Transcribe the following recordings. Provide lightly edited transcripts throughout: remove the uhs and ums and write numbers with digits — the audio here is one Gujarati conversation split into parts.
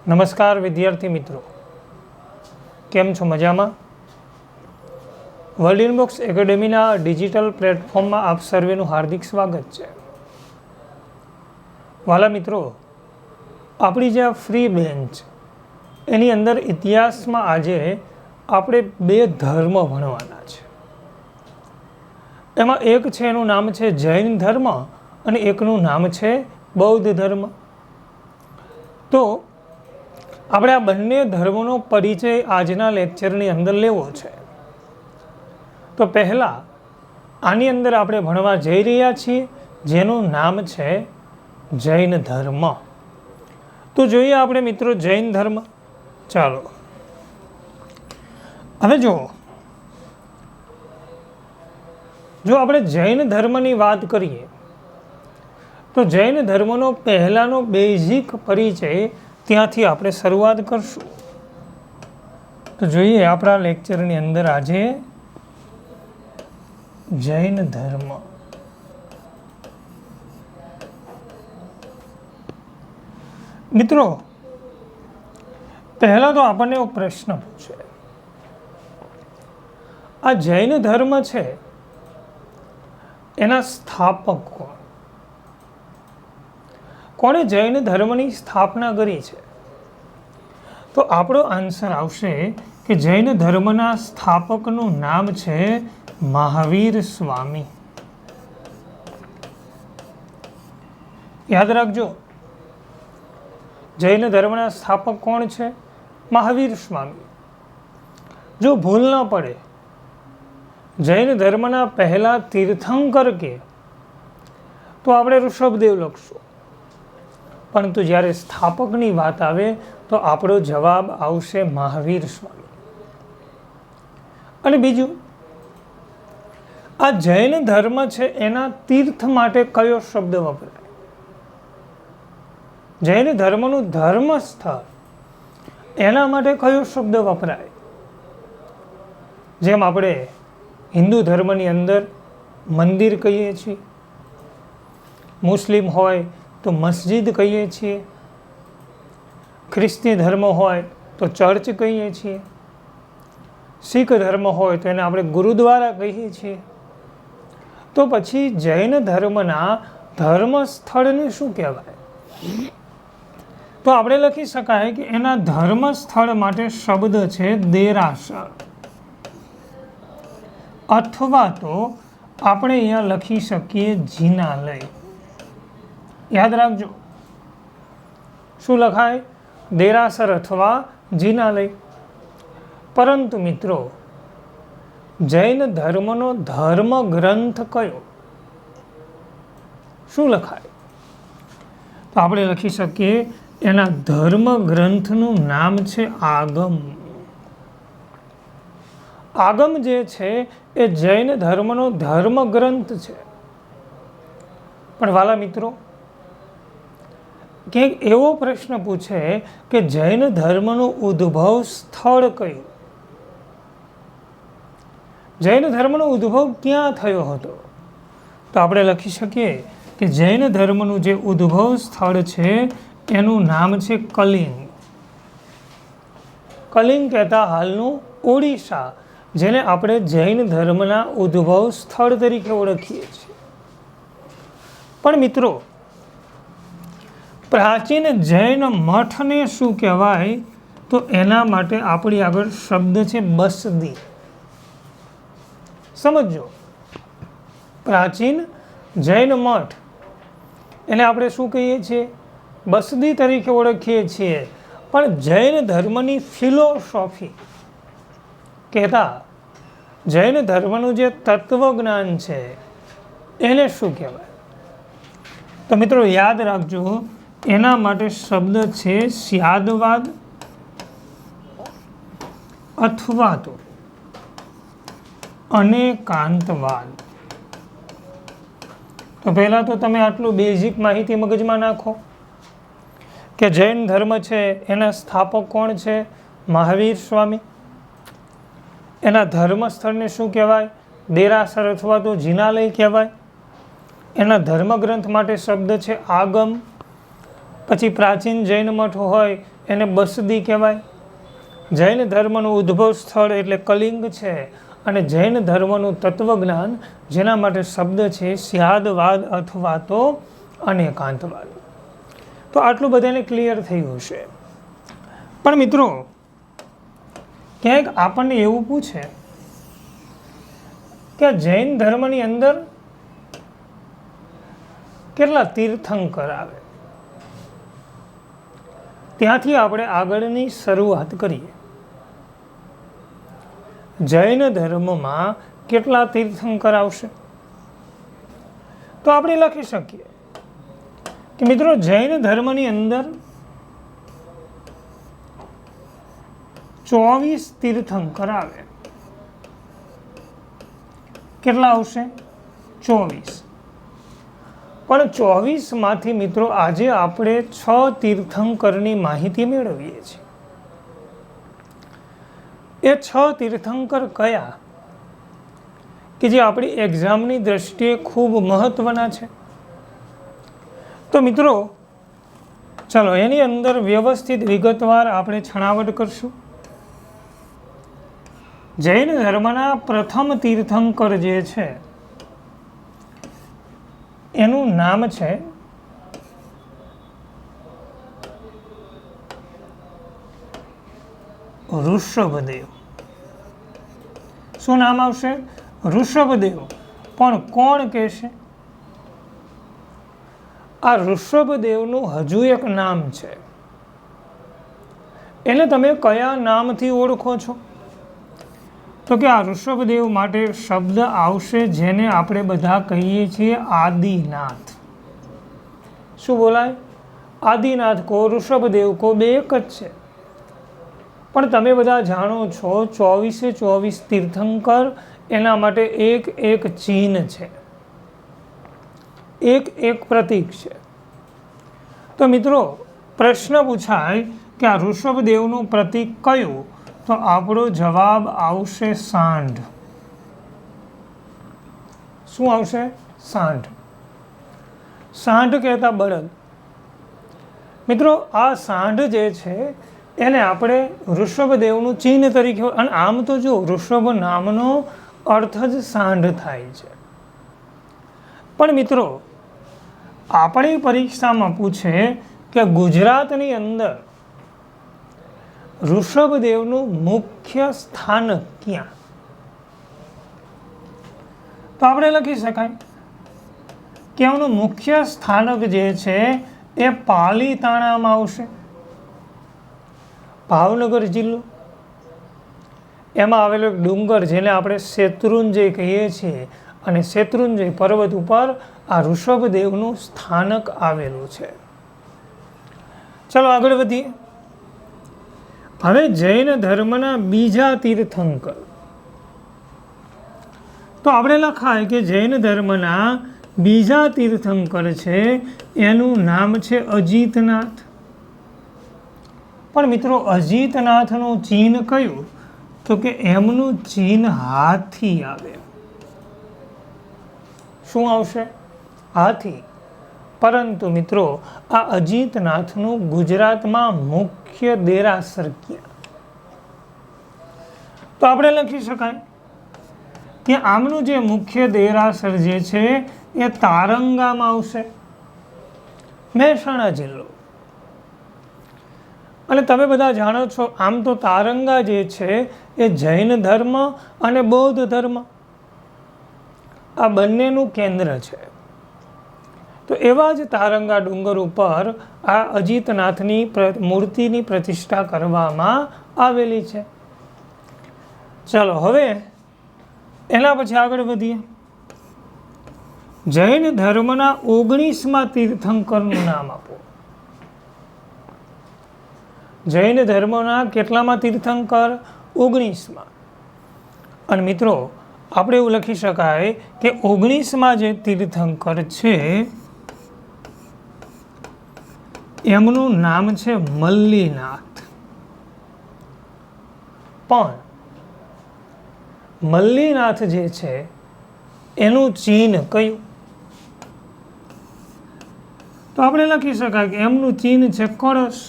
નમસ્કાર વિદ્યાર્થી મિત્રો, કેમ છો? મજામાં? વર્લ્ડ ઇનબોક્સ એકેડેમીના ડિજિટલ પ્લેટફોર્મમાં આપ સર્વેનું હાર્દિક સ્વાગત છે. વાલા મિત્રો, આપણી જે ફ્રી બેન્ચ એની અંદર ઇતિહાસમાં આજે આપણે બે ધર્મ ભણવાના છે. એમાં એક છે એનું નામ છે જૈન ધર્મ અને એકનું નામ છે બૌદ્ધ ધર્મ. તો આપણે આ બંને ધર્મોનો પરિચય આજના લેક્ચરની અંદર લેવો છે. તો પહેલાં આની અંદર આપણે ભણવા જઈ રહ્યા છીએ જેનું નામ છે જૈન ધર્મ. તો જોઈએ આપણે મિત્રો જૈન ધર્મ. ચાલો હવે જો આપણે જૈન ધર્મની વાત કરીએ તો જૈન ધર્મનો પહેલાનો બેઝિક પરિચય ત્યાંથી આપણે શરૂઆત કરશું. તો જોઈએ આપણા લેક્ચરની અંદર આજે જૈન ધર્મ. મિત્રો, પહેલા તો આપણને એક પ્રશ્ન પૂછે, આ જૈન ધર્મ છે એના સ્થાપક કોણ? કોણે જૈન ધર્મની સ્થાપના કરી છે? તો આપણો આન્સર આવશે કે જૈન ધર્મના સ્થાપકનું નામ છે મહાવીર સ્વામી. યાદ રાખજો, જૈન ધર્મના સ્થાપક કોણ છે? મહાવીર સ્વામી. જો ભૂલ ન પડે, જૈન ધર્મના પહેલા તીર્થંકર કે તો આપણે ઋષભદેવ લખશું, પરંતુ જ્યારે સ્થાપકની વાત આવે તો આપણો જવાબ આવશે મહાવીર સ્વામી. અને બીજું, આ જૈન ધર્મ છે એના તીર્થ માટે કયો શબ્દ વપરાય? જૈન ધર્મનું ધર્મ સ્થળ એના માટે કયો શબ્દ વપરાય? જેમ આપણે હિન્દુ ધર્મની અંદર મંદિર કહીએ છીએ, મુસ્લિમ હોય તો મસ્જિદ કહીએ છીએ, ખ્રિસ્તી ધર્મ હોય તો ચર્ચ કહીએ છીએ, શીખ ધર્મ હોય તો એને આપણે ગુરુદ્વારા કહીએ છીએ. તો પછી જૈન ધર્મના ધર્મ સ્થળને શું કહેવાય? તો આપણે લખી શકાય કે એના ધર્મ સ્થળ માટે શબ્દ છે દેરાસર, અથવા તો આપણે અહીંયા લખી શકીએ જિનાલય. યાદ રાખજો, શું લખાય? દેરાસર અથવા જિનાલય. પરંતુ મિત્રો, જૈન ધર્મનો ધર્મ ગ્રંથ કયો? શું લખાય? તો આપણે લખી શકીએ એના ધર્મ ગ્રંથનું નામ છે આગમ. આગમ જે છે એ જૈન ધર્મનો ધર્મ ગ્રંથ છે. પણ વાલા મિત્રો, ક્યાંક એવો પ્રશ્ન પૂછે કે જૈન ધર્મનું ઉદ્ભવ સ્થળ કયું? જૈન ધર્મનો ઉદ્ભવ ક્યાં થયો હતો? તો આપણે લખી શકીએ કે જૈન ધર્મનું જે ઉદ્ભવ સ્થળ છે એનું નામ છે કલિંગ. કલિંગ કહેતા હાલનું ઓડિશા, જેને આપણે જૈન ધર્મના ઉદ્ભવ સ્થળ તરીકે ઓળખીએ છીએ. પણ મિત્રો, પ્રાચીન જૈન મઠને શું કહેવાય? તો એના માટે આપણી આગળ શબ્દ છે બસદી. સમજો, પ્રાચીન જૈન મઠ એને આપણે શું કહીએ છીએ? બસદી તરીકે ઓળખીએ છીએ. પણ જૈન ધર્મની ફિલોસોફી કહેતા જૈન ધર્મનું જે તત્વજ્ઞાન છે એને શું કહેવાય? તો મિત્રો યાદ રાખજો, એના માટે શબ્દ છે સ્યાદવાદ અથવા તો અનેકાંતવાદ. તો પહેલા તો તમે આટલું બેઝિક માહિતી મગજમાં નાખો કે જૈન ધર્મ છે એના સ્થાપક કોણ છે? મહાવીર સ્વામી. એના ધર્મ સ્થળને શું કહેવાય? દેરાસર અથવા તો જિનાલય કહેવાય. એના ધર્મગ્રંથ માટે શબ્દ છે આગમ. પછી પ્રાચીન જૈન મઠ હોય એને બસદી કહેવાય. જૈન ધર્મનું ઉદ્ભવ સ્થળ એટલે કલિંગ છે. અને જૈન ધર્મનું તત્વજ્ઞાન જેના માટે શબ્દ છે સ્યાદવાદ અથવા તો અનેકાંતવાદ. તો આટલું બધાને ક્લિયર થયું હશે. પણ મિત્રો ક્યાંક આપણને એવું પૂછે કે જૈન ધર્મની અંદર કેટલા તીર્થંકર આવે, ત્યાંથી આપણે આગળની શરૂઆત કરીએ. જૈન ધર્મમાં કેટલા તીર્થંકર આવશે? તો આપણે લખી શકીએ કે મિત્રો જૈન ધર્મની અંદર 24 તીર્થંકર આવે. કેટલા આવશે? 24. પણ 24 માંથી મિત્રો આજે આપણે 6 તીર્થંકરની માહિતી મેળવીએ છીએ. એ 6 તીર્થંકર કયા કે જે આપણી એક્ઝામની દ્રષ્ટિએ ખૂબ મહત્વના છે? તો મિત્રો ચલો એની અંદર વ્યવસ્થિત વિગતવાર આપણે છણાવટ કરશું. જૈન ધર્મના પ્રથમ તીર્થંકર જે છે એનું નામ છે ઋષભદેવ. શું નામ આવશે? ઋષભદેવ. પણ કોણ કહેશે? આ ઋષભદેવનું હજુ એક નામ છે. એને તમે કયા નામથી ઓળખો છો? તો કે આ ઋષભદેવ માટે શબ્દ આવશે જેને આપણે બધા કહીએ છીએ આદિનાથ. શું બોલાય? આદિનાથ કો ઋષભદેવ કો બે એક જ છે. પણ તમે બધા જાણો છો 24 તીર્થંકર એના માટે એક એક ચિહ્ન છે, એક એક પ્રતીક છે. તો મિત્રો પ્રશ્ન પૂછાય કે આ ઋષભદેવનું પ્રતીક કયું? તો આપણો જવાબ આવશે સાંઢ. શું આવશે? સાંઢ. સાંઢ કહેતા બળદ. મિત્રો આ સાંઢ જે છે એને આપણે ઋષભદેવનું ચિહ્ન તરીકે, અને આમ તો જો ઋષભ નામનો અર્થ જ સાંઢ થાય છે. પણ મિત્રો આપણી પરીક્ષામાં પૂછે કે ગુજરાતની અંદર ઋષભદેવનું મુખ્ય સ્થાનક ક્યાં? તો આપણે લખી શકાય કે એનું મુખ્ય સ્થાનક જે છે એ પાલીતાણામાં આવશે. ભાવનગર જિલ્લો, એમાં આવેલો એક ડુંગર જેને આપણે શેત્રુંજય કહીએ છીએ, અને શેત્રુંજય પર્વત ઉપર આ ઋષભદેવનું સ્થાનક આવેલું છે. ચલો આગળ વધીએ. હવે જૈન ધર્મના બીજા તીર્થંકર. તો આપણે લખાય કે જૈન ધર્મના બીજા તીર્થંકર છે એનું નામ છે અજીતનાથ. પણ મિત્રો અજીતનાથનું ચિહ્ન કયું? તો કે એમનું ચિહ્ન હાથી આવે. શું આવશે? હાથી. પરંતુ મિત્રો આ અજીતનાથનું ગુજરાતમાં મુખ્ય દેરાસર ક્યાં? તો આપણે લખી શકાય કે આમનું જે મુખ્ય દેરાસર જે છે એ તારંગામાં આવશે, મહેસાણા જિલ્લો. અને તમે બધા જાણો છો આમ તો તારંગા જે છે એ જૈન ધર્મ અને બૌદ્ધ ધર્મ આ બંનેનું કેન્દ્ર છે. તો એવા જ તારંગા ડુંગર ઉપર આ અજીતનાથની મૂર્તિની પ્રતિષ્ઠા કરવામાં આવેલી છે. ચાલો હવે એના પછી આગળ વધીએ. જૈન ધર્મના 19મા તીર્થંકરનું નામ આપો. જૈન ધર્મના કેટલામાં તીર્થંકર? 19મા. અને મિત્રો આપણે એવું લખી શકાય કે 19મા જે તીર્થંકર છે એમનું નામ છે મલ્લીનાથ. પણ મલ્લીનાથ જે છે એનું ચિહ્ન કયું? તો આપણે લખી શકાય કે એમનું ચિહ્ન છે કળશ,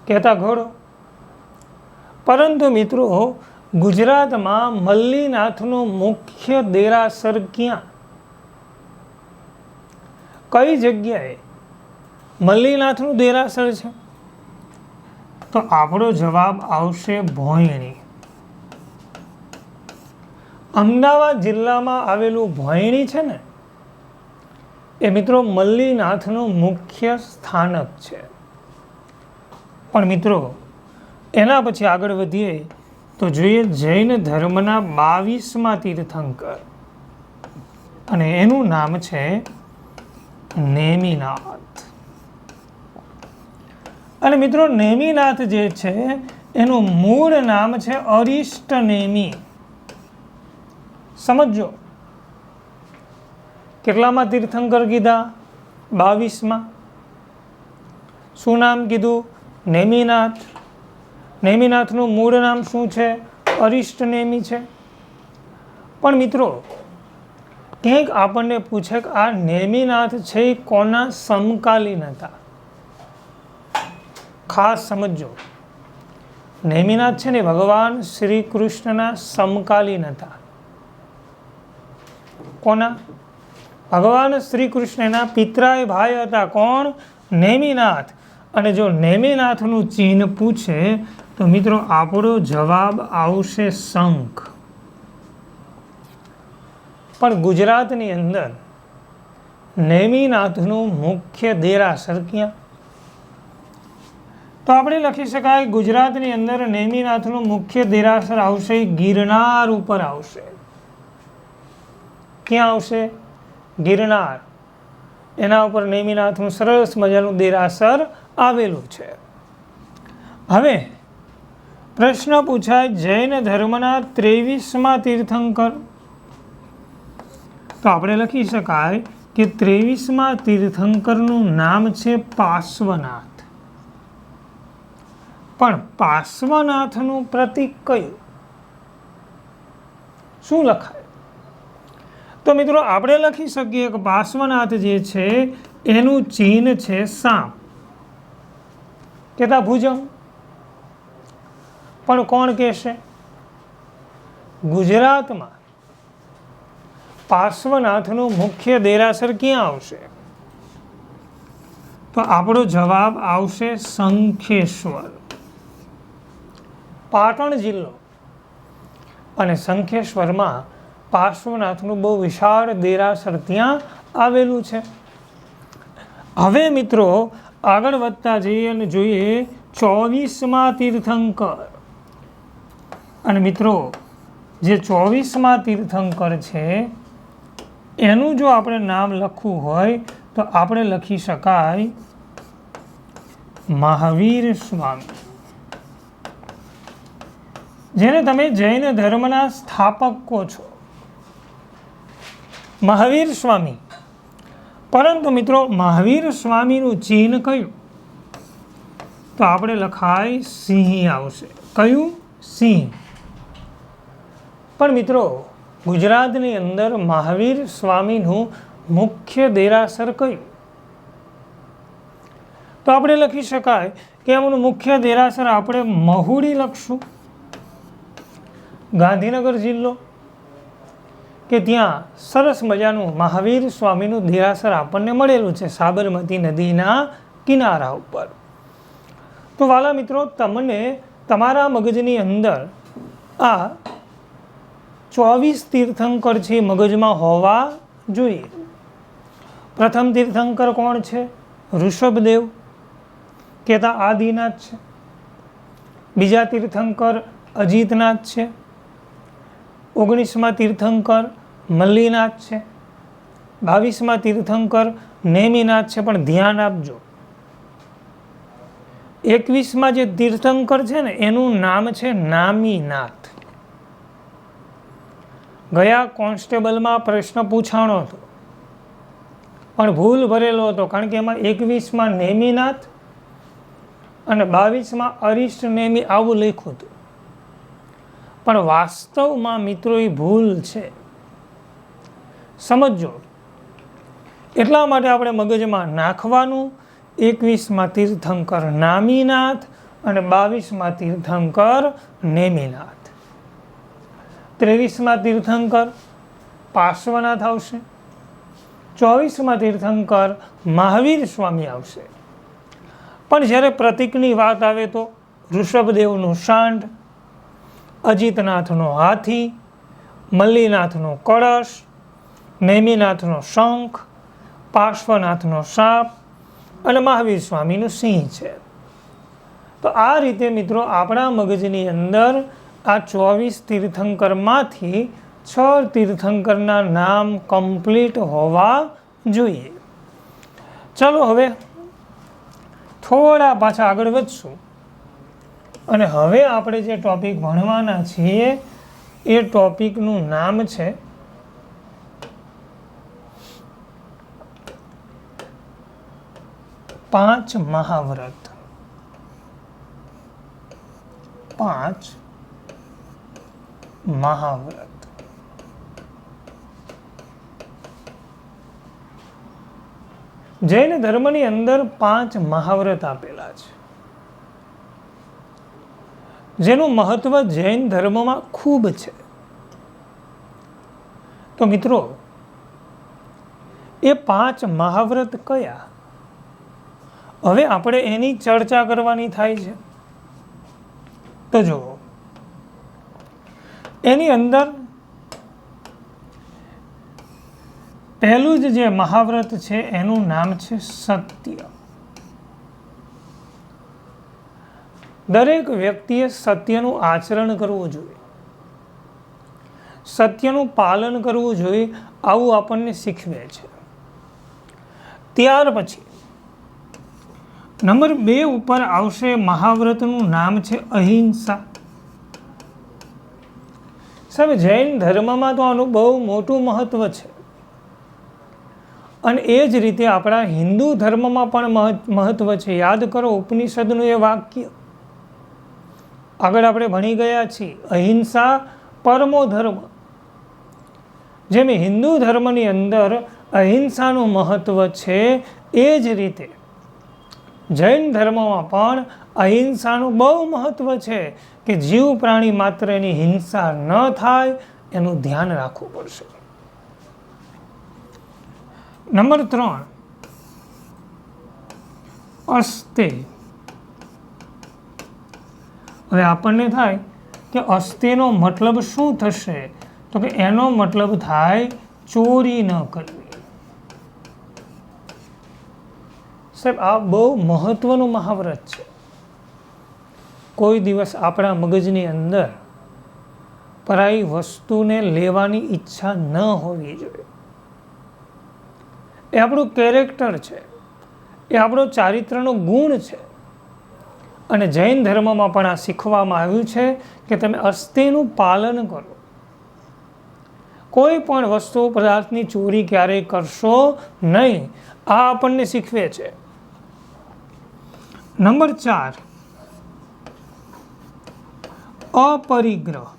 કહેતા ઘોડો. પરંતુ મિત્રો ગુજરાતમાં મલ્લીનાથનું મુખ્ય દેરાસર ક્યાં, કઈ જગ્યાએ મલ્લીનાથનું દેરાસર છે? તો આપણો જવાબ આવશે ભોંયણી. અમદાવાદ જિલ્લામાં આવેલું ભોંયણી છે ને, એ મિત્રો મલ્લીનાથનું મુખ્ય સ્થાનક છે. પણ મિત્રો એના પછી આગળ વધીએ તો જોઈએ જૈન ધર્મના 22મા તીર્થંકર, અને એનું નામ છે નેમિનાથ. અને મિત્રો નેમિનાથ જે છે એનું મૂળ નામ છે અરિષ્ટ નેમિ. સમજો કેટલામાં તીર્થંકર કીધા? 22માં. શું નામ કીધું? નેમિનાથ. નેમિનાથનું મૂળ નામ શું છે? અરિષ્ટ નેમિ છે. પણ મિત્રો ક્યાંક આપણને પૂછે કે આ નેમિનાથ છે એ કોના સમકાલીન હતા? ખાસ સમજો, નેમિનાથ છે ને ભગવાન શ્રી કૃષ્ણના સમકાલીન હતા. કોના? ભગવાન શ્રી કૃષ્ણના પિતરાય ભાઈ હતા. કોણ? નેમિનાથ. અને જો નેમિનાથનું ચિહ્ન પૂછે તો મિત્રો આપણો જવાબ આવશે શંખ. પણ ગુજરાતની અંદર નેમિનાથનું મુખ્ય દેરાસર ક્યાં? તો આપણે લખી શકાય ગુજરાતની અંદર નેમિનાથનું મુખ્ય દેરાસર આવશે ગિરનાર ઉપર આવશે. ક્યાં આવશે? ગિરનાર. એના ઉપર નેમિનાથનું સરસ મજાનું દેરાસર આવેલું છે. હવે પ્રશ્ન પૂછાય જૈન ધર્મના 23મા તીર્થંકર. તો આપણે લખી શકાય કે 23મા તીર્થંકરનું નામ છે પાર્શ્વનાથ. પણ પાર્શ્વનાથનું પ્રતીક કયું? શું લખાય? તો મિત્રો આપણે લખી શકીએ કે પાર્શ્વનાથ જે છે એનું ચિહ્ન છે સાપ, કહેતા ભુજંગ. પણ કોણ કહેશે? ગુજરાતમાં પાર્શ્વનાથનું મુખ્ય દેરાસર ક્યાં આવશે? તો આપણો જવાબ આવશે શંખેશ્વર. પાટણ જિલ્લો અને શંખેશ્વરમાં પાર્શ્વનાથનું બહુ વિશાળ દેરાસર ત્યાં આવેલું છે. હવે મિત્રો આગળ વધતા જઈએ અને જોઈએ 24મા તીર્થંકર. અને મિત્રો જે 24મા તીર્થંકર છે એનું જો આપણે નામ લખવું હોય તો આપણે લખી શકાય મહાવીર સ્વામી, જેને તમે જૈન ધર્મના સ્થાપક કહો છો, મહાવીર સ્વામી. પરંતુ મિત્રો મહાવીર સ્વામીનું ચિહ્ન કયું? તો આપણે લખાય સિંહ આવશે. કયું? સિંહ. પણ મિત્રો ગુજરાતની અંદર મહાવીર સ્વામીનું મુખ્ય દેરાસર કયું? તો આપણે લખી શકાય કે એમનું મુખ્ય દેરાસર આપણે મહુડી લખશું. ગાંધીનગર જિલ્લો, કે ત્યાં સરસ મજાનું મહાવીર સ્વામીનું દેરાસર આપણને મળેલું છે સાબરમતી નદીના કિનારા ઉપર. તો વાલા મિત્રો તમને તમારા મગજની અંદર આ 24 તીર્થંકર છે મગજમાં હોવા જોઈએ. પ્રથમ તીર્થંકર કોણ છે? ઋષભદેવ, કહેતા આદિનાથ છે. બીજા તીર્થંકર અજીતનાથ છે. 19મા તીર્થંકર મલ્લીનાથ છે. 22મા તીર્થંકર નેમિનાથ છે. પણ ધ્યાન આપજો 21મા જે તીર્થંકર છે ને એનું નામ છે નામીનાથ. ગયા કોન્સ્ટેબલમાં પ્રશ્ન પૂછાણો હતો પણ ભૂલ ભરેલો હતો, કારણ કે એમાં 21માં નેમિનાથ અને 22માં અરિષ્ટ નેમિ આવું લખ્યું હતું. પણ વાસ્તવમાં મિત્રો એ ભૂલ છે. સમજો એટલા માટે આપણે મગજમાં નાખવાનું 21માં તીર્થંકર નામીનાથ અને 22માં તીર્થંકર નેમિનાથ. 23માં તીર્થંકર પાર્શ્વનાથ આવશે. 24માં તીર્થંકર મહાવીર સ્વામી આવશે. પણ જ્યારે પ્રતીકની વાત આવે તો ઋષભદેવનું શાંડ, અજીતનાથનો હાથી, મલ્લીનાથનો કળશ, નેમિનાથનો શંખ, પાર્શ્વનાથનો સાપ અને મહાવીર સ્વામીનું સિંહ છે. તો આ રીતે મિત્રો આપણા મગજની અંદર આ 24 તીર્થંકરમાંથી 6 તીર્થંકરના નામ કમ્પ્લીટ હોવા જોઈએ. ચાલો હવે થોડા પાછા આગળ વધશું અને હવે આપણે જે ટોપિક ભણવાના છીએ એ ટોપિકનું નામ છે પાંચ મહાવ્રત. 5 મહાવ્રત. જૈન ધર્મની અંદર 5 મહાવ્રત આપેલા છે, જેનું મહત્વ જૈન ધર્મમાં ખૂબ છે. તો મિત્રો એ 5 મહાવ્રત કયા, હવે આપણે એની ચર્ચા કરવાની થાય છે. તો જુઓ, એની અંદર પહેલું જ જે મહાવ્રત છે એનું નામ છે સત્ય. દરેક વ્યક્તિએ સત્યનું આચરણ કરવું જોઈએ, સત્યનું પાલન કરવું જોઈએ, આવું આપણને શીખવે છે. ત્યાર પછી નંબર 2 ઉપર આવશે મહાવ્રતનું નામ છે અહિંસા. સાહેબ, જૈન ધર્મમાં તો આનું બહુ મોટું મહત્વ છે અને એ જ રીતે આપણા હિન્દુ ધર્મમાં પણ મહત્વ છે. યાદ કરો ઉપનિષદનું એ વાક્ય, આગળ આપણે ભણી ગયા છીએ, અહિંસા પરમો ધર્મ. જેમ હિન્દુ ધર્મની અંદર અહિંસાનું મહત્વ છે એ જ રીતે જૈન ધર્મમાં પણ અહિંસાનું બહુ મહત્વ છે કે જીવ પ્રાણી માત્ર એની હિંસા ન થાય એનું ધ્યાન રાખવું પડશે. નંબર 3 અસ્તે. હવે આપણને થાય કે અસ્તેનો મતલબ શું થશે, તો કે એનો મતલબ થાય ચોરી ન કરવી. સાહેબ, આ બહુ મહત્વનું મહાવ્રત છે. કોઈ દિવસ આપણા મગજની અંદર પરાઈ વસ્તુને લેવાની ઈચ્છા ન હોવી જોઈએ. એ આપણું કેરેક્ટર છે, એ આપણો ચારિત્રનો ગુણ છે. અને જૈન ધર્મમાં પણ આ શીખવામાં આવ્યું છે કે તમે અસ્તેનું પાલન કરો. કોઈ પણ વસ્તુ પદાર્થની ચોરી ક્યારેય કરશો નહીં, આ આપણને શીખવે છે. નંબર 4 અપરિગ્રહ.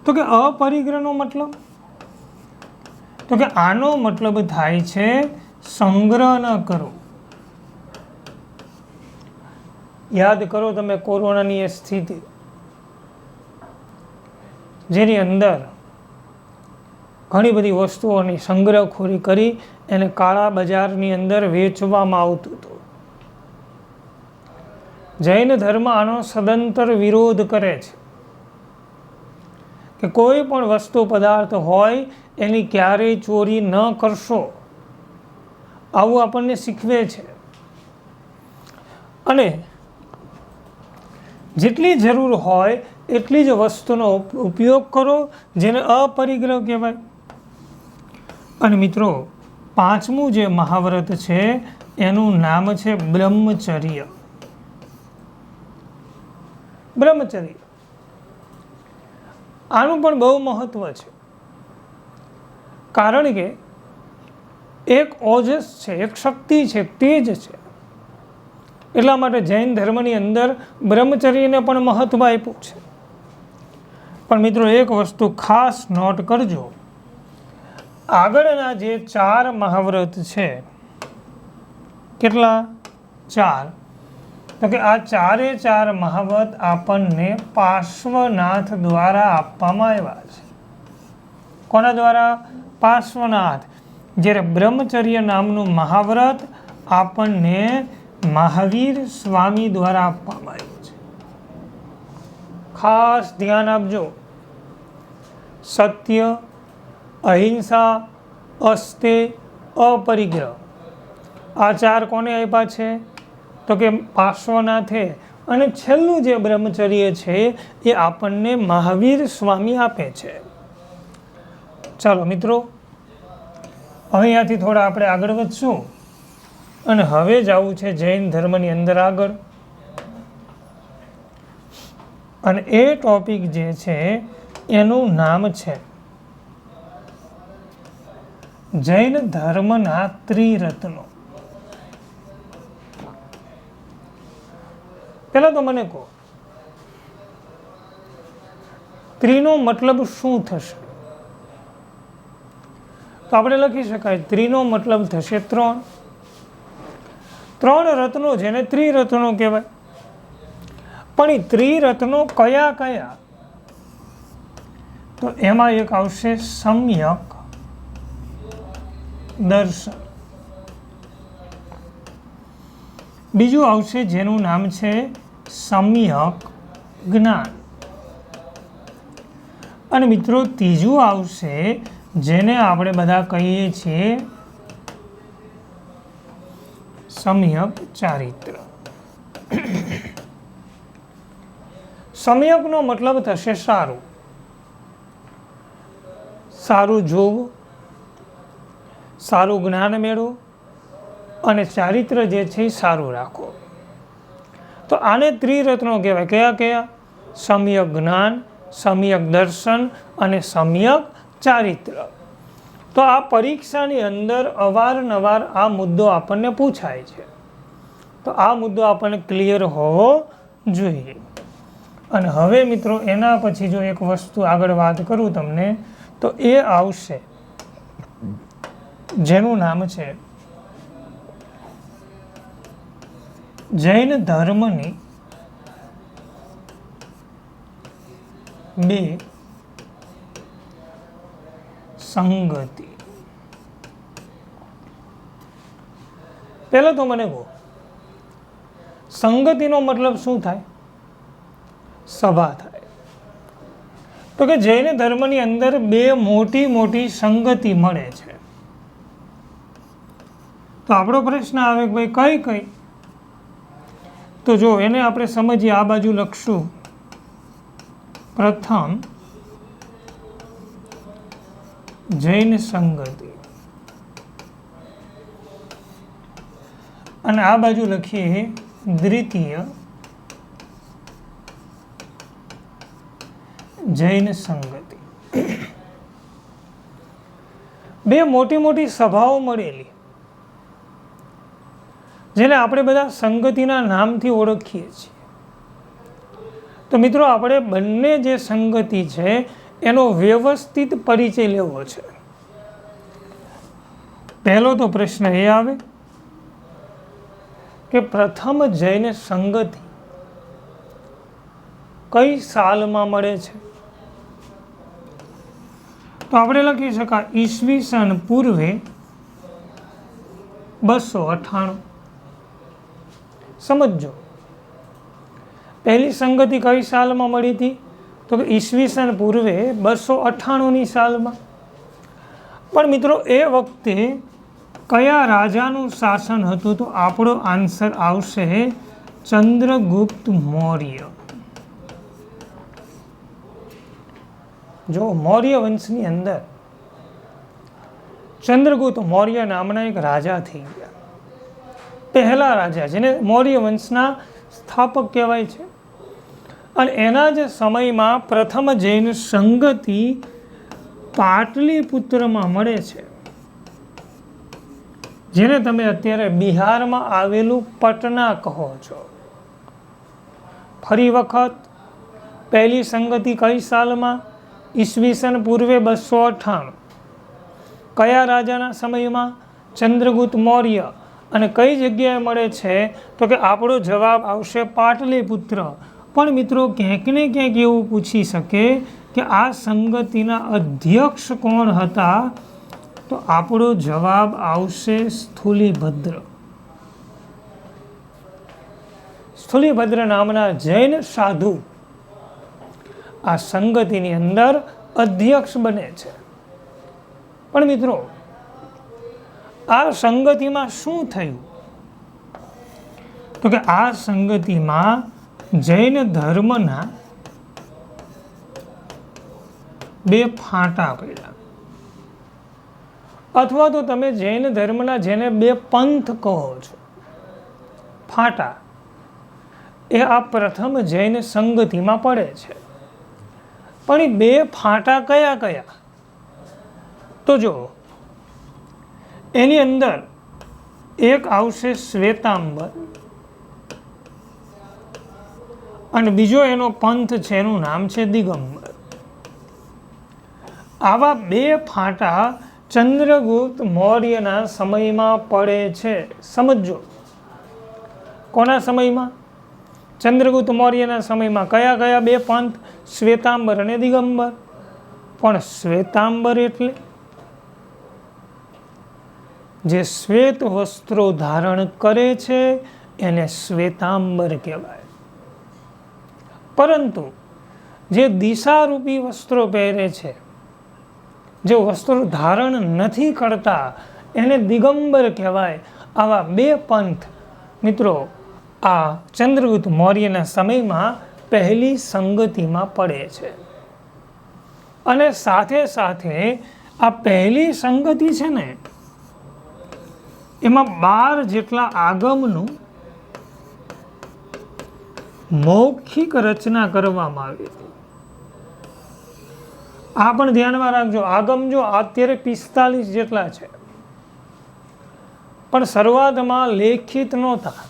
તો કે અપરિગ્રહનો મતલબ, તો કે આનો મતલબ થાય છે સંગ્રહ ન કરો. યાદ કરો તમે કોરોનાની એ સ્થિતિ, જેની અંદર ઘણી બધી વસ્તુઓની સંગ્રહખોરી કરી એને કાળા બજારની અંદર વેચવામાં આવતું હતું. જૈન ધર્મ આનો સદંતર વિરોધ કરે છે કે કોઈ પણ વસ્તુ પદાર્થ હોય એની ક્યારેય ચોરી ન કરશો, આવું આપણને શીખવે છે. અને જેટલી જરૂર હોય એટલી જ વસ્તુનો ઉપયોગ કરો, જેને અપરિગ્રહ કહેવાય. અને મિત્રો 5મું જે મહાવ્રત છે એનું નામ છે બ્રહ્મચર્ય. બ્રહ્મચર્ય આનું પણ બહુ મહત્વ છે, કારણ કે એક ઓજસ છે, એક શક્તિ છે, તેજ છે. એટલા માટે જૈન ધર્મની અંદર બ્રહ્મચર્યને પણ મહત્વ આપ્યું છે. પણ મિત્રો એક વસ્તુ ખાસ નોટ કરજો, આગળના જે 4 મહાવ્રત છે, કેટલા? 4. તો કે આ 4 મહાવ્રત આપણને પાર્શ્વનાથ દ્વારા આપવામાં આવ્યા છે. કોના દ્વારા? પાર્શ્વનાથ. જ્યારે બ્રહ્મચર્ય નામનું મહાવ્રત આપણને મહાવીર સ્વામી દ્વારા આપવામાં આવ્યું છે. ખાસ ધ્યાન આપજો. સત્ય, અહિંસા, અસ્તેય, અપરિગ્રહ, આ 4 કોને આપ્યા છે? તો કે પાર્શ્વનાથે. અને છેલ્લું જે બ્રહ્મચર્ય છે એ આપણને મહાવીર સ્વામી આપે છે. ચાલો મિત્રો, અહીંયાથી થોડા આપણે આગળ વધશું અને હવે જવું છે જૈન ધર્મની અંદર આગળ. અને એ ટોપિક જે છે એનું નામ છે જૈન ધર્મના ત્રિરત્નો. પહેલા તો મને કહો, ત્રિનો મતલબ શું થશે? તો આપણે લખી શકાય, ત્રિનો મતલબ થશે 3. 3 રત્નો જેને ત્રિરત્નો કહેવાય. પણ એ ત્રિરત્નો કયા કયા? તો એમાં એક આવશે સમ્યક દર્શન. બીજું આવશે જેનું નામ છે સમ્યક જ્ઞાન. અને મિત્રો ત્રીજું આવશે જેને આપણે બધા કહીએ છીએ સમ્યક ચારિત્ર. સમ્યકનો મતલબ થશે સારું, સારું જોવું, સારું જ્ઞાન મેળવો અને ચારિત્ર જે છે એ સારું રાખો. તો આને ત્રિરત્નો કહેવાય. કયા કયા? સમ્યક જ્ઞાન, સમ્યક દર્શન અને સમ્યક ચારિત્ર. તો આ પરીક્ષાની અંદર અવારનવાર આ મુદ્દો આપણને પૂછાય છે. તો આ મુદ્દો આપણને ક્લિયર હોવો જોઈએ. અને હવે મિત્રો એના પછી જો એક વસ્તુ આગળ વાત કરું તમને, તો એ આવશે જેનું નામ છે જૈન ધર્મની 2 સંગતિ. પહેલા તો મને કહો, સંગતિનો મતલબ શું થાય? સભા થાય. તો કે જૈન ધર્મની અંદર 2 મોટી મોટી સંગતિ મળે છે. તો આપણો પ્રશ્ન આવે કે ભાઈ કઈ કઈ? તો જો એને આપણે સમજીએ, આ બાજુ લખશું. પ્રથમ જૈન સંગતિ અને આ બાજુ લખીએ દ્વિતીય જૈન સંગતિ. 2 મોટી મોટી સભાઓ મળેલી જેને આપણે બધા સંગતિના નામથી ઓળખીએ છીએ. તો મિત્રો આપણે બંને જે સંગતિ છે એનો વ્યવસ્થિત પરિચય લેવો છે. પહેલો તો પ્રશ્ન એ આવે કે પ્રથમ જૈન સંગતિ કઈ સાલમાં મળે છે? તો આપણે લખી શકાય ઈસવીસન પૂર્વે 298. સમજો, પહેલી સંગતિ કઈ સાલમાં મળી હતી? તો કે ઈસવીસન પૂર્વે 298ની સાલમાં. પણ મિત્રો એ વખતે કયા રાજાનું શાસન હતું? તો આપણો આન્સર આવશે ચંદ્રગુપ્ત મૌર્ય. જો મૌર્ય વંશની અંદર ચંદ્રગુપ્ત મૌર્ય નામના એક રાજા થઈ ગયા. પહેલા રાજા, જેને મૌર્ય વંશના સ્થાપક કહેવાય છે. અને એના જ સમયમાં પ્રથમ જૈન સંગતિ પાટલીપુત્રમાં મળે છે, જેને તમે અત્યારે બિહારમાં આવેલું પટના કહો છો. ફરી વખત પહેલી સંગતિ કઈ સાલમાં? ઈસવીસન પૂર્વે 298. કયા રાજાના સમયમાં? ચંદ્રગુપ્ત મૌર્ય. અને કઈ જગ્યાએ મળે છે? તો કે આપણો જવાબ આવશે પાટલીપુત્ર. પણ મિત્રો ક્યાંક ને ક્યાંક એવું પૂછી શકે કે આ સંગતિના અધ્યક્ષ કોણ હતા? તો આપણો જવાબ આવશે સ્થૂલીભદ્ર. સ્થૂલીભદ્ર નામના જૈન સાધુ આ સંગતિની અંદર અધ્યક્ષ બને છે. પણ મિત્રો આ સંગતિમાં શું થયું? તો કે આ સંગતિમાં જૈન ધર્મના બે ફાંટા પડ્યા, અથવા તો તમે જૈન ધર્મના જેને બે પંથ કહો છો, ફાંટા, એ આ પ્રથમ જૈન સંગતિમાં પડે છે. પણ એ બે ફાંટા કયા કયા? તો જો એની અંદર એક આવશે શ્વેતાંબર અને બીજો એનો પંથ છે, એનું નામ છે દિગંબર. આવા બે ફાંટા ચંદ્રગુપ્ત મૌર્યના સમયમાં પડે છે. સમજો, કોના સમયમાં? ચંદ્રગુપ્ત મૌર્યના સમયમાં. કયા કયા બે પંથ? શ્વેતાંબર અને દિગંબર. પણ શ્વેતાંબર એટલે જે શ્વેત વસ્ત્રો ધારણ કરે છે એને શ્વેતાંબર કહેવાય. પરંતુ જે દિશારૂપી વસ્ત્રો પહેરે છે, જે વસ્ત્રો ધારણ નથી કરતા, એને દિગંબર કહેવાય. આવા બે પંથ મિત્રો આ ચંદ્રગુપ્ત મૌર્યના સમયમાં પહેલી સંગતિમાં પડે છે. અને સાથે સાથે આ પહેલી સંગતિ છે ને, એમાં 12 જેટલા આગમનું મૌખિક રચના કરવામાં આવી હતી. આ પણ ધ્યાનમાં રાખજો. આગમ જો અત્યારે 45 જેટલા છે, પણ શરૂઆતમાં લેખિત નહોતા,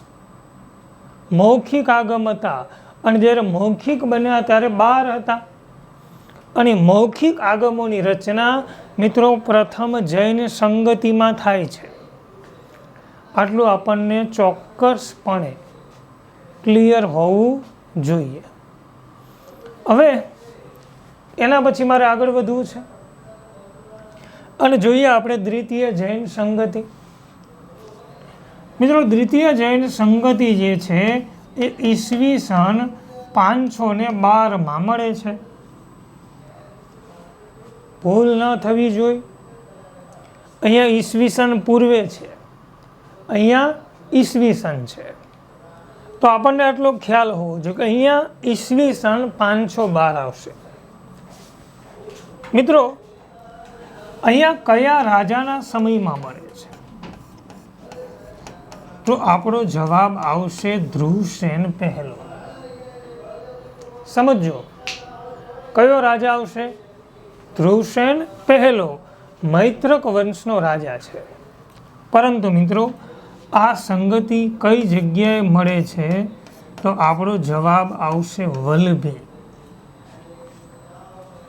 મૌખિક આગમ હતા. અને જ્યારે મૌખિક બન્યા ત્યારે 12 હતા. અને મૌખિક આગમોની રચના મિત્રો પ્રથમ જૈન સંગતિમાં થાય છે. આટલું આપણને ચોક્કસપણે ક્લિયર હોવું જોઈએ. હવે એના પછી મારે આગળ વધવું છે અને જોઈએ આપણે દ્વિતીય જૈન સંગતિ. મિત્રો દ્વિતીય જૈન સંગતિ જે છે એ ઈસવીસન 512માં મળે છે. ભૂલ ન થવી જોઈએ. અહીંયા ઈસવીસન પૂર્વે છે, અહીંયા ઈસવીસન છે. તો આપણને આટલો ખ્યાલ હોવો જોઈએ કે અહીંયા ઈસવીસન 512 આવશે. મિત્રો અહીંયા કયા રાજાના સમયમાં મળે છે? તો આપણો જવાબ આવશે ધ્રુવસેન પહેલો. સમજો, કયો રાજા આવશે? ધ્રુવસેન પહેલો મૈત્રક વંશનો રાજા છે. પરંતુ મિત્રો આ સંગતિ કઈ જગ્યાએ મળે છે? તો આપણો જવાબ આવશે વલભી.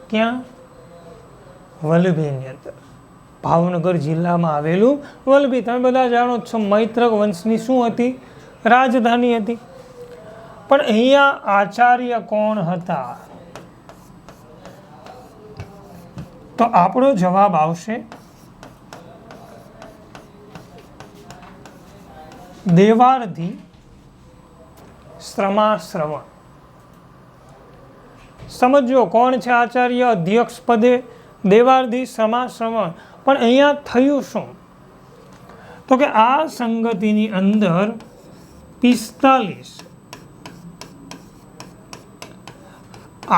ક્યાં? વલભીની અંદર, ભાવનગર જિલ્લામાં આવેલું વલભી. તમે બધા જાણો છો મૈત્રક વંશની શું હતી? રાજધાની હતી. પણ અહીંયા આચાર્ય કોણ હતા? તો આપણો જવાબ આવશે દેવાર્ધી શ્રમાશ્રવણ. સમજો કોણ છે આચાર્ય અધ્યક્ષ પદે? દેવાર્ધી શ્રમાશ્રવણ. પણ અહીંયા થયું શું? તો કે આ સંગતિની અંદર 45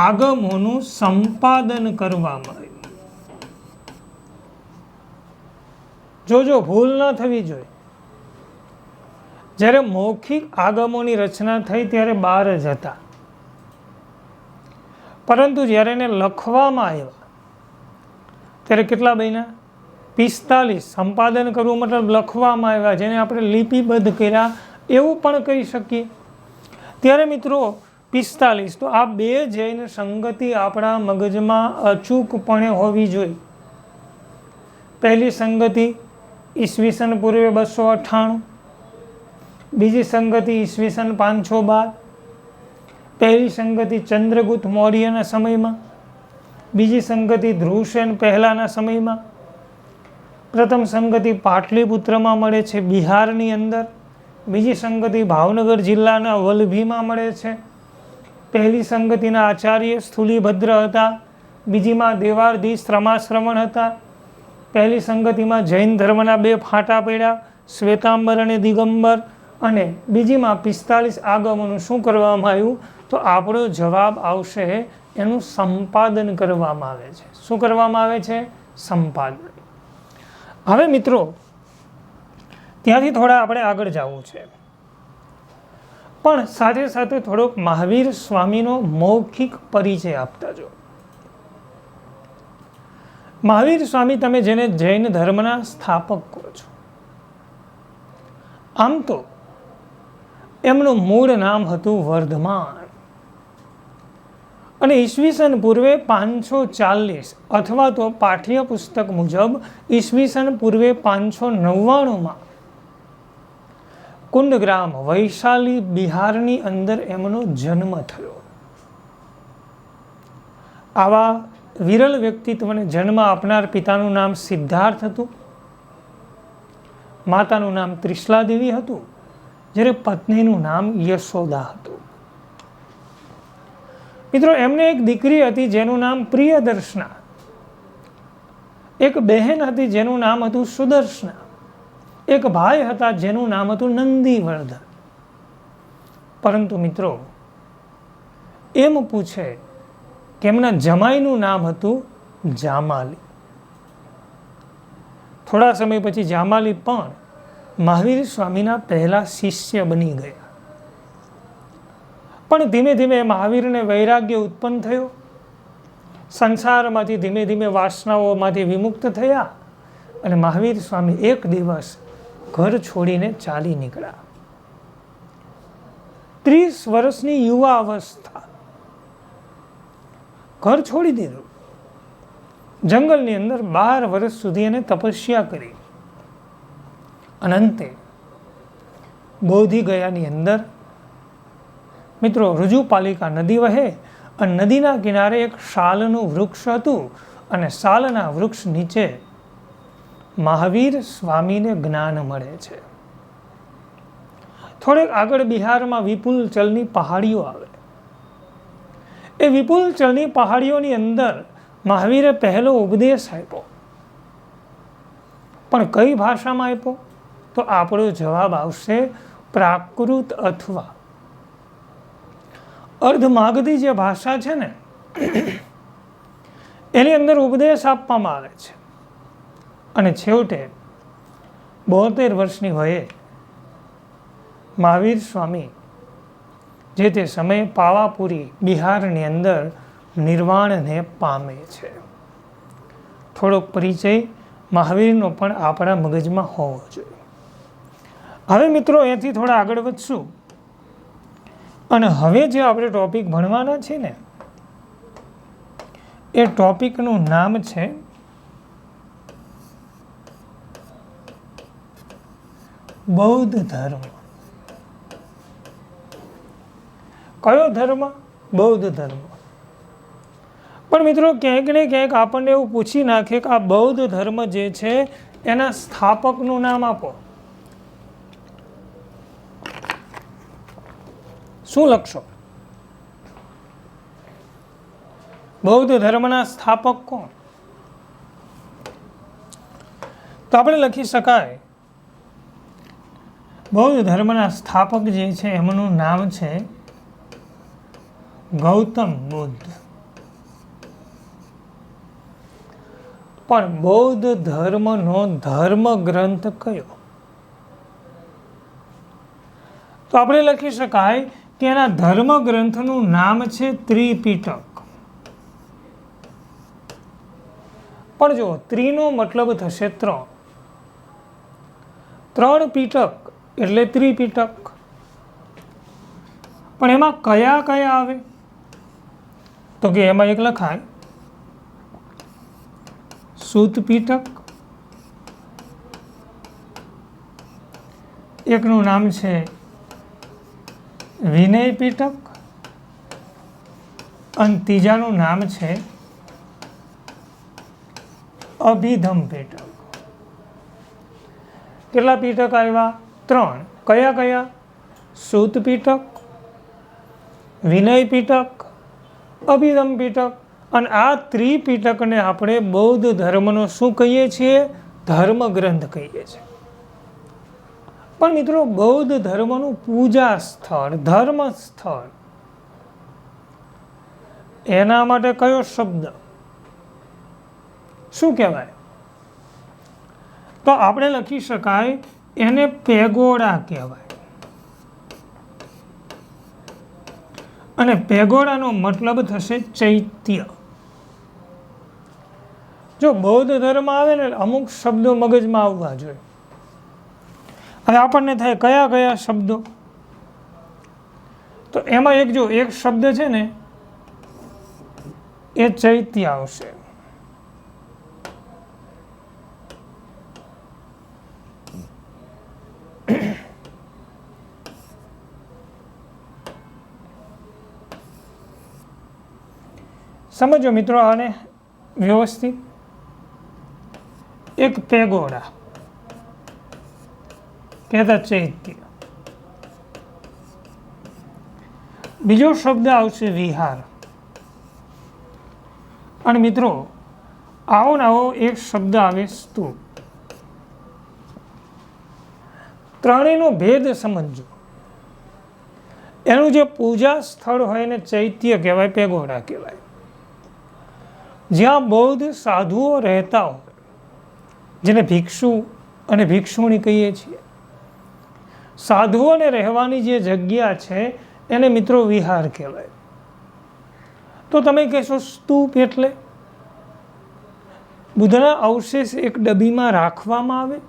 આગમોનું સંપાદન કરવામાં આવ્યું. જોજો, ભૂલ ન થવી જોઈએ. જ્યારે મૌખિક આગમોની રચના થઈ ત્યારે 12 જ હતા, પરંતુ જ્યારે એને લખવામાં આવ્યા ત્યારે કેટલા બન્યા? 45. સંપાદન કરવું મતલબ લખવામાં આવ્યા, જેને આપણે લિપિબદ્ધ કર્યા એવું પણ કહી શકીએ. ત્યારે મિત્રો 45. તો આ બે જૈન સંગતિ આપણા મગજમાં અચૂકપણે હોવી જોઈએ. પહેલી સંગતિ ઈસવીસન પૂર્વે 298, બીજી સંગતિ ઈસવીસન 512, પહેલી સંગતિ ચંદ્રગુપ્ત મૌર્યના સમયમાં, બીજી સંગતિ ધ્રુવસેન પહેલાના સમયમાં, પ્રથમ સંગતિ પાટલીપુત્રમાં મળે છે બિહારની અંદર, બીજી સંગતિ ભાવનગર જિલ્લાના વલભીમાં મળે છે, પહેલી સંગતિના આચાર્ય સ્થૂલીભદ્ર હતા, બીજીમાં દેવારધીશ ત્રમાશ્રવણ હતા, પહેલી સંગતિમાં જૈન ધર્મના 2 ફાંટા પડ્યા, શ્વેતાંબર અને દિગંબર, અને બીજીમાં 45 આગમોનું શું કરવામાં આવ્યું? તો આપણો જવાબ આવશે એનું સંપાદન કરવામાં આવે છે. શું કરવામાં આવે છે? સંપાદન. હવે મિત્રો ત્યાંથી થોડા આપણે આગળ જવું છે, પણ સાથે સાથે થોડોક મહાવીર સ્વામીનો મૌખિક પરિચય આપતા જો. મહાવીર સ્વામી, તમે જેને જૈન ધર્મના સ્થાપક કહો છો, આમ તો એમનું મૂળ નામ હતું વર્ધમાન, અને ઈસવીસન પૂર્વે 540 અથવા તો પાઠ્યપુસ્તક મુજબ ઈસવીસન પૂર્વે 599 કુંડગ્રામ વૈશાલી બિહારની અંદર એમનો જન્મ થયો. આવા વિરલ વ્યક્તિત્વને જન્મ આપનાર પિતાનું નામ સિદ્ધાર્થ હતું, માતાનું નામ ત્રિશલા દેવી હતું, જ્યારે પત્નીનું નામ યશોદા હતું. મિત્રો, એમને એક દીકરી હતી જેનું નામ પ્રિયદર્શના, એક બહેન હતી જેનું નામ હતું સુદર્શના, એક ભાઈ હતા જેનું નામ હતું નંદીવર્ધન. પરંતુ મિત્રો એમ પૂછે કે એમના જમાઈનું નામ હતું જામાલી. થોડા સમય પછી જામાલી પણ મહાવીર સ્વામીના પહેલા શિષ્ય બની ગયા. પણ ધીમે ધીમે મહાવીરને વૈરાગ્ય ઉત્પન્ન થયો, સંસારમાંથી ધીમે ધીમે વાસનાઓમાંથી વિમુક્ત થયા, અને મહાવીર સ્વામી એક દિવસ ઘર છોડીને ચાલી નીકળ્યા. 30 વર્ષની યુવા અવસ્થા, ઘર છોડી દીધું, જંગલની અંદર 12 વર્ષ સુધી એને તપસ્યા કરી, અને અંતે બોધિ ગયાની અંદર મિત્રો રુજુપાલિકા નદી વહે, અને નદીના કિનારે એક શાલનું વૃક્ષ હતું, અને શાલના વૃક્ષ નીચે મહાવીર સ્વામીને જ્ઞાન મળે છે. થોડેક આગળ બિહારમાં વિપુલચલની પહાડીઓ આવે. એ વિપુલચલની પહાડીઓની અંદર મહાવીરે પહેલો ઉપદેશ આપ્યો. પણ કઈ ભાષામાં આપ્યો? તો આપણો જવાબ આવશે પ્રાકૃત અથવા અર્ધમાગધી જે ભાષા છે ને, એની અંદર ઉપદેશ આપવામાં આવે છે. અને છેવટે 72 વર્ષની વયે મહાવીર સ્વામી જે તે સમયે પાવાપુરી બિહારની અંદર નિર્વાણને પામે છે. થોડોક પરિચય મહાવીરનો પણ આપણા મગજમાં હોવો જોઈએ. હવે મિત્રો અહીંથી થોડા આગળ વધશું, અને હવે જે આપણે ટોપિક ભણવાના છે ને, એ ટોપિકનું નામ છે બૌદ્ધ ધર્મ. કયો ધર્મ? બૌદ્ધ ધર્મ. પણ મિત્રો ક્યાંક ને ક્યાંક આપણને એવું પૂછી નાખે કે આ બૌદ્ધ ધર્મ જે છે એના સ્થાપકનું નામ આપો. શું લખશો? બૌદ્ધ ધર્મના સ્થાપક કોણ? તો આપણે લખી શકાય, બૌદ્ધ ધર્મના સ્થાપક જે છે એમનું નામ છે ગૌતમ બુદ્ધ. પણ બૌદ્ધ ધર્મનો ધર્મ ગ્રંથ કયો? તો આપણે લખી શકાય કે એના ધર્મ ગ્રંથનું નામ છે ત્રિપિટક. પણ જો ત્રિનો મતલબ થશે 3, 3 પીટક એટલે ત્રિપિટક. પણ એમાં કયા કયા આવે? તો કે એમાં એક લખાય સુત પીટક, એકનું નામ છે વિનય પીટક અને ત્રીજાનું નામ છે અભિધમ પીટક. કેટલા પીટક આવ્યા? 3. કયા કયા? સૂત પીટક, વિનય પીટક, અભિધમ પીટક. અને આ ત્રિપીટકને આપણે બૌદ્ધ ધર્મનો શું કહીએ છીએ? ધર્મગ્રંથ કહીએ છીએ. પણ મિત્રો, બૌદ્ધ ધર્મનું પૂજા સ્થળ, ધર્મ સ્થળ, એના માટે કયો શબ્દ શું કહેવાય? તો આપણે લખી શકાય એને પેગોડા કહેવાય. અને પેગોડાનો મતલબ થશે ચૈત્ય. જો બૌદ્ધ ધર્મ આવે ને, અમુક શબ્દો મગજમાં આવવા જોઈએ. હવે આપણને થાય કયા કયા શબ્દો? તો એમાં એક શબ્દ છે ને, એ ચૈત્ય આવશે. સમજો મિત્રો આને વ્યવસ્થિત. એક પેગોડા કહેતા ચૈત્ય. બીજો શબ્દ આવશે વિહાર. અને મિત્રો, આવો ને આવો એક શબ્દ આવે સ્તૂપ. ત્રણેયનો ભેદ સમજો. એનું જે પૂજા સ્થળ હોય એને ચૈત્ય કહેવાય, પેગોડા કહેવાય. જ્યાં બૌદ્ધ સાધુઓ રહેતા હોય, જેને ભિક્ષુ અને ભિક્ષુણી કહીએ છીએ, સાધુઓને રહેવાની જે જગ્યા છે એને મિત્રો વિહાર કહેવાય. તો તમે કહેશો સ્તૂપ એટલે? બુદ્ધના અવશેષ એક ડબ્બીમાં રાખવામાં આવે,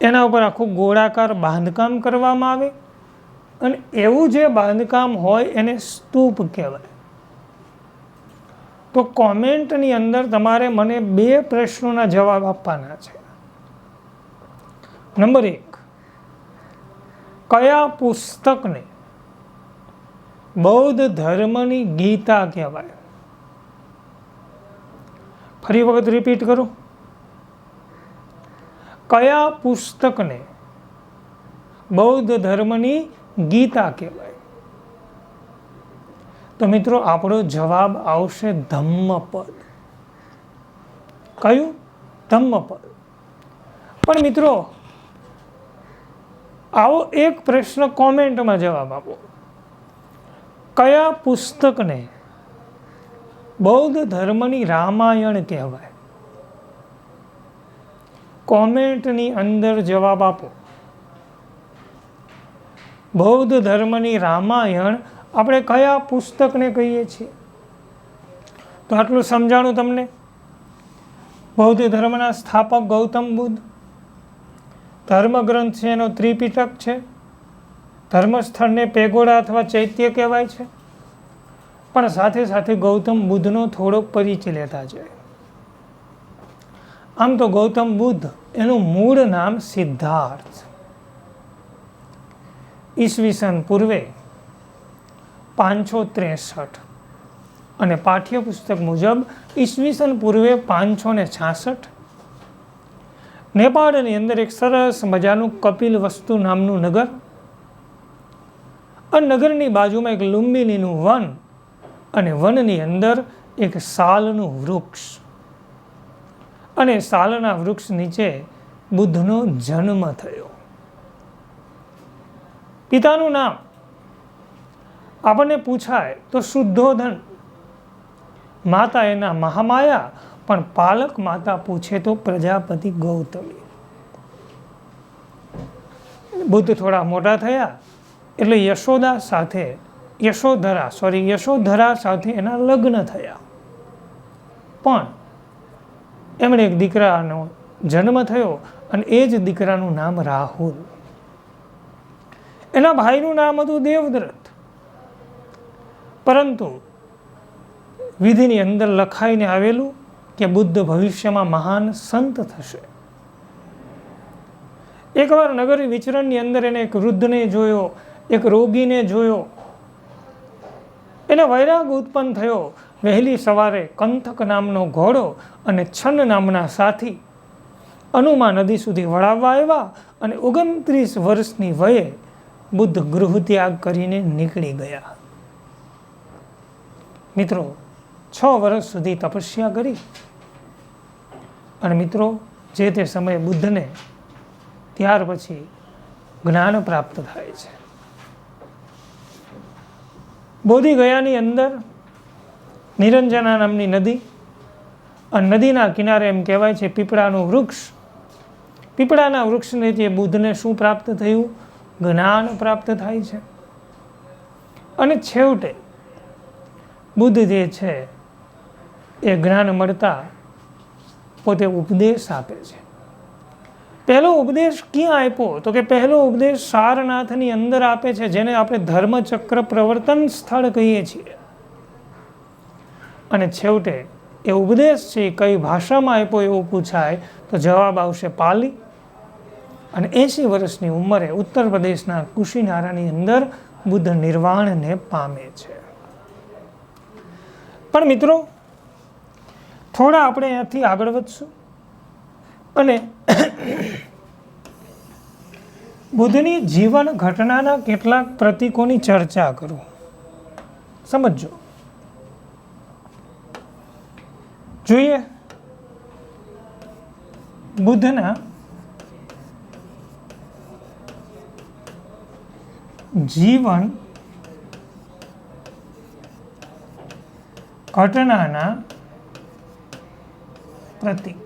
એના ઉપર આખું ગોળાકાર બાંધકામ કરવામાં આવે, અને એવું જે બાંધકામ હોય એને સ્તૂપ કહેવાય. તો કોમેન્ટની અંદર તમારે મને 2 પ્રશ્નોના જવાબ આપવાના છે. નંબર 1, કયા પુસ્તકને બૌદ્ધ ધર્મની ગીતા કહેવાય? ફરી વખત રિપીટ કરું. કયા પુસ્તકને બૌદ્ધ ધર્મની ગીતા કહેવાય? તો મિત્રો, આપણો જવાબ આવશે ધમ્મપદ. કયું? ધમ્મપદ. પણ મિત્રો, આવો એક પ્રશ્ન કોમેન્ટમાં જવાબ આપો. કયા પુસ્તકને બૌદ્ધ ધર્મની રામાયણ કહેવાય? કોમેન્ટની અંદર જવાબ આપો. બૌદ્ધ ધર્મની રામાયણ આપણે કયા પુસ્તકને કહીએ છીએ? તો આટલું સમજાણું તમને. બૌદ્ધ ધર્મના સ્થાપક ગૌતમ બુદ્ધ, ધર્મગ્રંથ છે એનો ત્રિપીટક છે, ધર્મસ્થળને પેગોડા અથવા ચૈત્ય કહેવાય છે. પણ સાથે સાથે ગૌતમ બુદ્ધનો થોડોક પરિચય લેતા છે. આમ તો ગૌતમ બુદ્ધ એનું મૂળ નામ સિદ્ધાર્થ, ઈસવીસન પૂર્વે 563 અને પાઠ્યપુસ્તક મુજબ ઈસવીસન પૂર્વે 566 નેપાળની અંદર એક સરસ મજાનું કપિલવસ્તુ નામનું નગર, અને નગરની બાજુમાં એક લુંબિનીનું વન, અને વનની અંદર એક સાલનું વૃક્ષ, અને સાલના વૃક્ષ નીચે બુદ્ધનો જન્મ થયો. પિતાનું નામ આપણને પૂછાય તો શુદ્ધોધન, માતા એના મહામાયા, પણ પાલક માતા પૂછે તો પ્રજાપતિ ગૌતમી. બુદ્ધ થોડા મોટા થયા એટલે યશોધરા સાથે એના લગ્ન થયા. પણ એમણે એક દીકરાનો જન્મ થયો, અને એ જ દીકરાનું નામ રાહુલ. એના ભાઈનું નામ હતું દેવદ્રથ. પરંતુ વિધિની અંદર લખાઈને આવેલું કે બુદ્ધ ભવિષ્યમાં મહાન સંત થશે, એકવાર નગર વિચરણની અંદર એને એક વૃદ્ધને જોયો, એક રોગીને જોયો. એને વૈરાગ ઉત્પન્ન થયો. વહેલી સવારે કંથક નામનો ઘોડો અને છન્ન નામના સાથી અનુમા નદી સુધી વળાવવા આવ્યા અને 29 વર્ષની વયે બુદ્ધ ગૃહ ત્યાગ કરીને નીકળી ગયા. મિત્રો, 6 વર્ષ સુધી તપસ્યા કરી અને મિત્રો જે તે સમયે બુદ્ધને ત્યાર પછી જ્ઞાન પ્રાપ્ત થાય છે. બોધિ ગયાની અંદર નિરંજના નામની નદી, અને નદીના કિનારે એમ કહેવાય છે પીપળાનું વૃક્ષ. પીપળાના વૃક્ષને જે બુદ્ધને શું પ્રાપ્ત થયું? જ્ઞાન પ્રાપ્ત થાય છે. અને છેવટે બુદ્ધ જે છે એ જ્ઞાન મળતા પોતે ઉપદેશ આપે છે. પહેલો ઉપદેશ ક્યાં આપ્યો? તો કે પહેલો ઉપદેશ સારનાથની અંદર આપે છે, જેને આપણે ધર્મચક્ર પ્રવર્તન સ્થળ કહીએ છીએ. અને છેવટે એ ઉપદેશ છે કઈ ભાષામાં આપ્યો એવું પૂછાય તો જવાબ આવશે પાલી. અને 80 વર્ષની ઉંમરે ઉત્તર પ્રદેશના કુશીનારાની અંદર બુદ્ધ નિર્વાણને પામે છે. પણ મિત્રો, થોડા આપણે અહીંયાથી આગળ વધશું અને બુદ્ધની જીવન ઘટનાના કેટલાક પ્રતીકોની ચર્ચા કરું. સમજો. જોઈએ બુદ્ધના જીવન ઘટનાના પ્રતીક.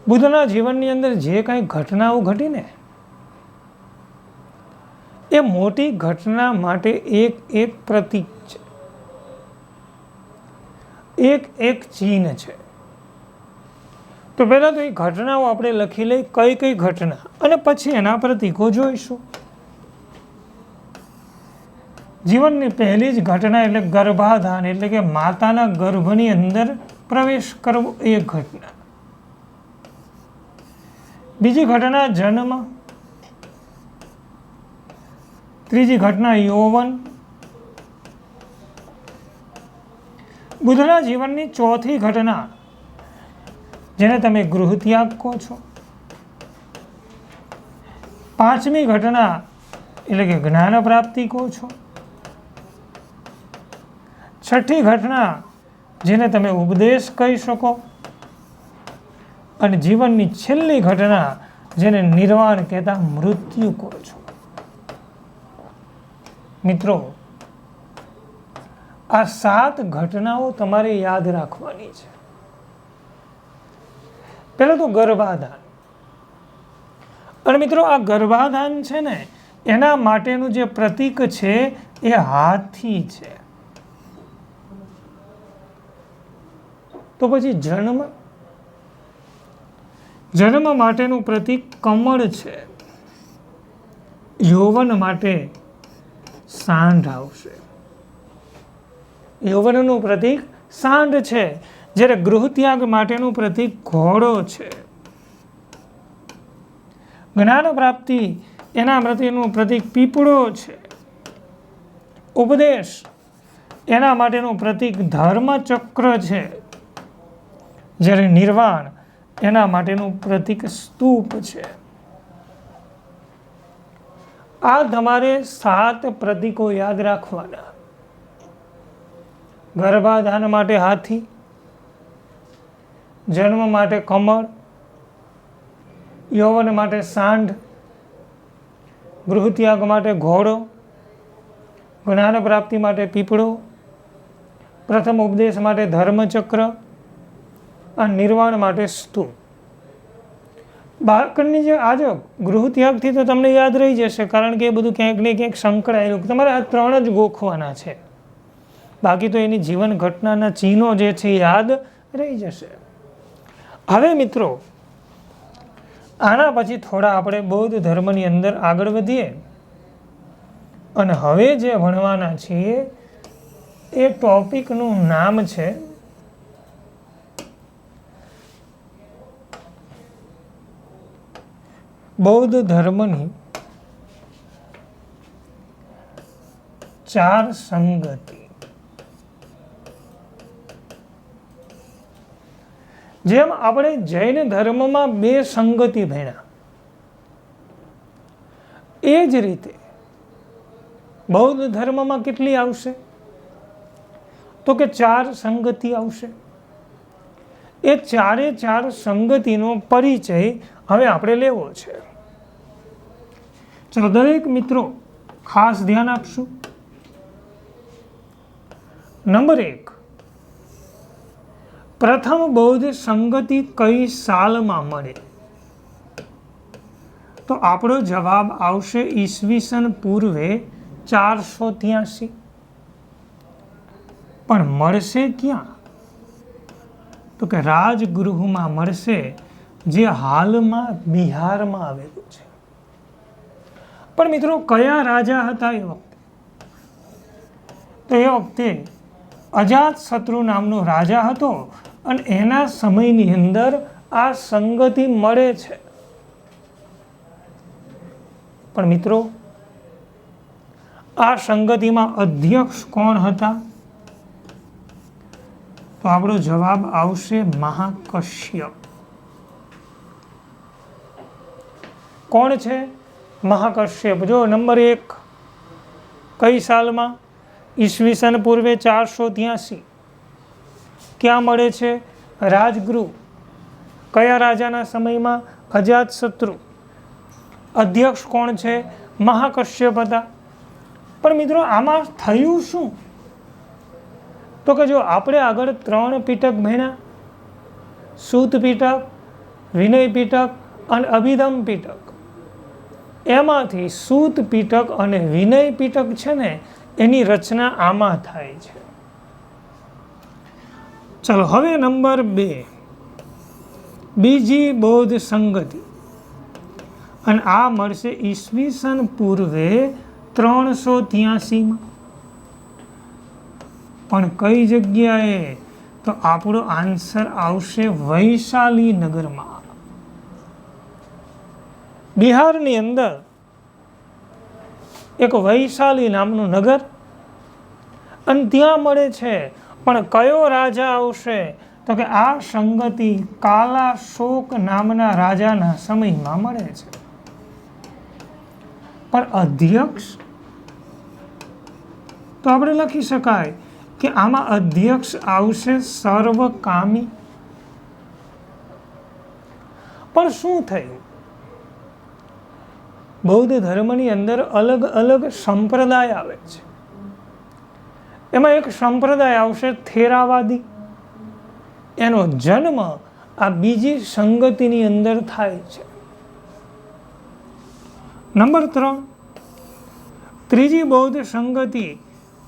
બુદ્ધના જીવનની અંદર જે કાંઈ ઘટનાઓ ઘટીને એ મોટી ઘટના માટે એક પ્રતીક છે, એક ચિહ્ન છે. તો પહેલાં તો એ ઘટનાઓ આપણે લખી લઈ કઈ કઈ ઘટના, અને પછી એના પ્રતીકો જોઈશું. જીવનની પહેલી જ ઘટના એટલે ગર્ભાધાન, એટલે કે માતાના ગર્ભની અંદર પ્રવેશ કરવો, એ ઘટના. બીજી ઘટના જન્મ. ત્રીજી ઘટના યૌવન. બુદ્ધના જીવનની ચોથી ઘટના, જેને તમે ગૃહ ત્યાગ કહો છો. પાંચમી ઘટના એટલે કે જ્ઞાન પ્રાપ્તિ કહો છો. છઠ્ઠી ઘટના જેને તમે ઉપદેશ કહી શકો. અને જીવનની છેલ્લી ઘટના જેને નિર્વાણ કહેતા મૃત્યુ કહો છો. મિત્રો, આ 7 ઘટનાઓ તમારે યાદ રાખવાની છે. પહેલું તો ગર્ભાધાન. અને મિત્રો, આ ગર્ભાધાન છે ને, એના માટેનું જે પ્રતીક છે એ હાથી છે. તો પછી જન્મ માટેનું પ્રતીક કમળ છે. યૌવન માટે સાંઢ આવશે. યૌવનનું પ્રતીક સાંઢ છે. જ્યારે ગૃહ ત્યાગ માટેનું પ્રતીક ઘોડો છે. જ્ઞાન પ્રાપ્તિ એના માટેનું પ્રતીક પીપળો છે. ઉપદેશ એના માટેનું પ્રતીક ધર્મચક્ર છે. જ્યારે નિર્વાણ એના માટેનું પ્રતીક સ્તૂપ છે. આ તમારે 7 પ્રતીકો યાદ રાખવાના. ગર્ભાધાન માટે હાથી, જન્મ માટે કમળ, યૌવન માટે સાંઢ, ગૃહ ત્યાગ માટે ઘોડો, જ્ઞાન પ્રાપ્તિ માટે પીપળો, પ્રથમ ઉપદેશ માટે ધર્મચક્ર અને નિર્વાણ માટે સ્તૂપ. બાળકની જે આજે ગૃહ ત્યાગથી તો તમને યાદ રહી જશે, કારણ કે એ બધું ક્યાંક ને ક્યાંક સંકળાયેલું. તમારે આ 3 જ ગોખવાના છે. બાકી તો એની જીવન ઘટનાના ચિહ્નો જે છે યાદ રહી જશે. હવે મિત્રો, આના પછી થોડા આપણે બૌદ્ધ ધર્મની અંદર આગળ વધીએ અને હવે જે ભણવાના છીએ એ ટોપિકનું નામ છે બૌદ્ધ ધર્મની 4 સંગતિ, જેમ આપણે જૈન ધર્મમાં 2 સંગતિ ભણ્યા, એ જ રીતે બૌદ્ધ ધર્મમાં કેટલી આવશે? તો કે 4 સંગતિ આવશે. એ 4 સંગતિનો પરિચય હવે આપણે લેવો છે. ચલો દરેક મિત્રો ખાસ ધ્યાન આપશું. નંબર 1, પ્રથમ બૌદ્ધ સંગતિ કઈ સાલમાં મળે? તો આપણો જવાબ આવશે ઈસવીસન પૂર્વે 483. પણ મળશે ક્યાં? તો કે રાજગૃહમાં મળશે, જે હાલમાં બિહારમાં આવેલું છે. પણ મિત્રો કયા રાજા હતા એ વખતે? તો એ વખતે અજાતશત્રુ નામનો રાજા હતો અને એના સમયની અંદર આ સંગતિ મળે છે. પણ મિત્રો આ સંગતિમાં અધ્યક્ષ કોણ હતા? તો આપણો જવાબ આવશે મહાકશ્યપ. કોણ છે મહાકશ્યપ? જો નંબર 1 કઈ સાલમાં? ઈસવીસન પૂર્વે 483. ક્યાં મળે છે? રાજગૃહ. કયા રાજાના સમયમાં? અજાતશત્રુ. અધ્યક્ષ કોણ છે? મહાકશ્યપ હતા. પણ મિત્રો આમાં થયું શું? તો કે જો આપણે આગળ 3 પીટક ભણ્યા, સૂત પીટક, વિનય પીટક અને અભિધમ પીટક. એમાંથી સૂત પીટક અને વિનય પીટક છે ને, એની રચના આમાં થાય છે. ચલો હવે નંબર 2, બીજી બૌદ્ધ સંગતિ, અને આ મળશે ઈસવીસન પૂર્વે 383માં. પણ કઈ જગ્યાએ? તો આપણો આન્સર આવશે વૈશાલી નગરમાં. બિહારની અંદર એક વૈશાલી નામનું નગર, અને ત્યાં મળે છે. પણ કયો રાજા આવશે? તો કે આ સંગતિ કાલાશોક નામના રાજાના સમયમાં મળે છે. પણ અધ્યક્ષ તો આપણે લખી શકાય કે આમાં અધ્યક્ષ આવશે સર્વકામી. પણ શું થયું? બૌદ્ધ ધર્મની અંદર અલગ અલગ સંપ્રદાય આવે છે. એમાં એક સંપ્રદાય આવશે થેરાવાદી. એનો જન્મ આ બીજી સંગતિની અંદર થાય છે. નંબર 3, ત્રીજી બૌદ્ધ સંગતિ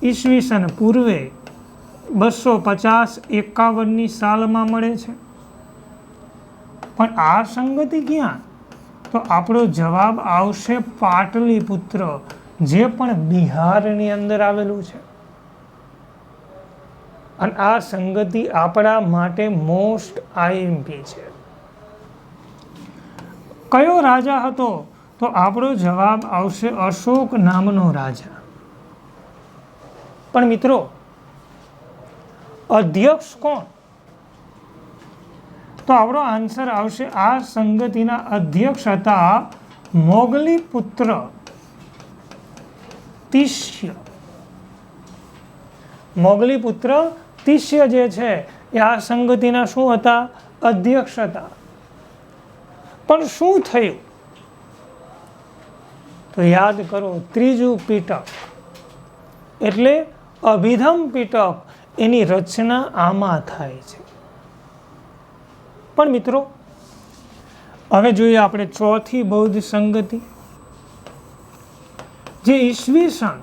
ઈસવીસન પૂર્વે 250-51ની સાલમાં મળે છે. પણ આ સંગતિ ક્યાં? તો આપણો જવાબ આવશે પાટલીપુત્ર, જે પણ બિહારની અંદર આવેલું છે. અને આ સંગતિ આપણા માટે મોસ્ટ આઈએમપી છે. કયો રાજા હતો? તો આપણો જવાબ આવશે અશોક નામનો રાજા. પણ મિત્રો અધ્યક્ષ કોણ? તો આપણો આન્સર આવશે આ સંગતિના અધ્યક્ષ હતા મોગલી પુત્ર તિષ્ય. મોગલી પુત્ર તિષ્ય જે છે એ આ સંગતિના શું હતા? અધ્યક્ષ હતા. પણ શું થયું? તો યાદ કરો, ત્રીજું પીટક એટલે અભિધમ પીટક, એની રચના આમાં થાય છે. પણ મિત્રો હવે જોઈએ આપણે ચોથી બૌદ્ધ સંગતિ, જે ઈસવીસન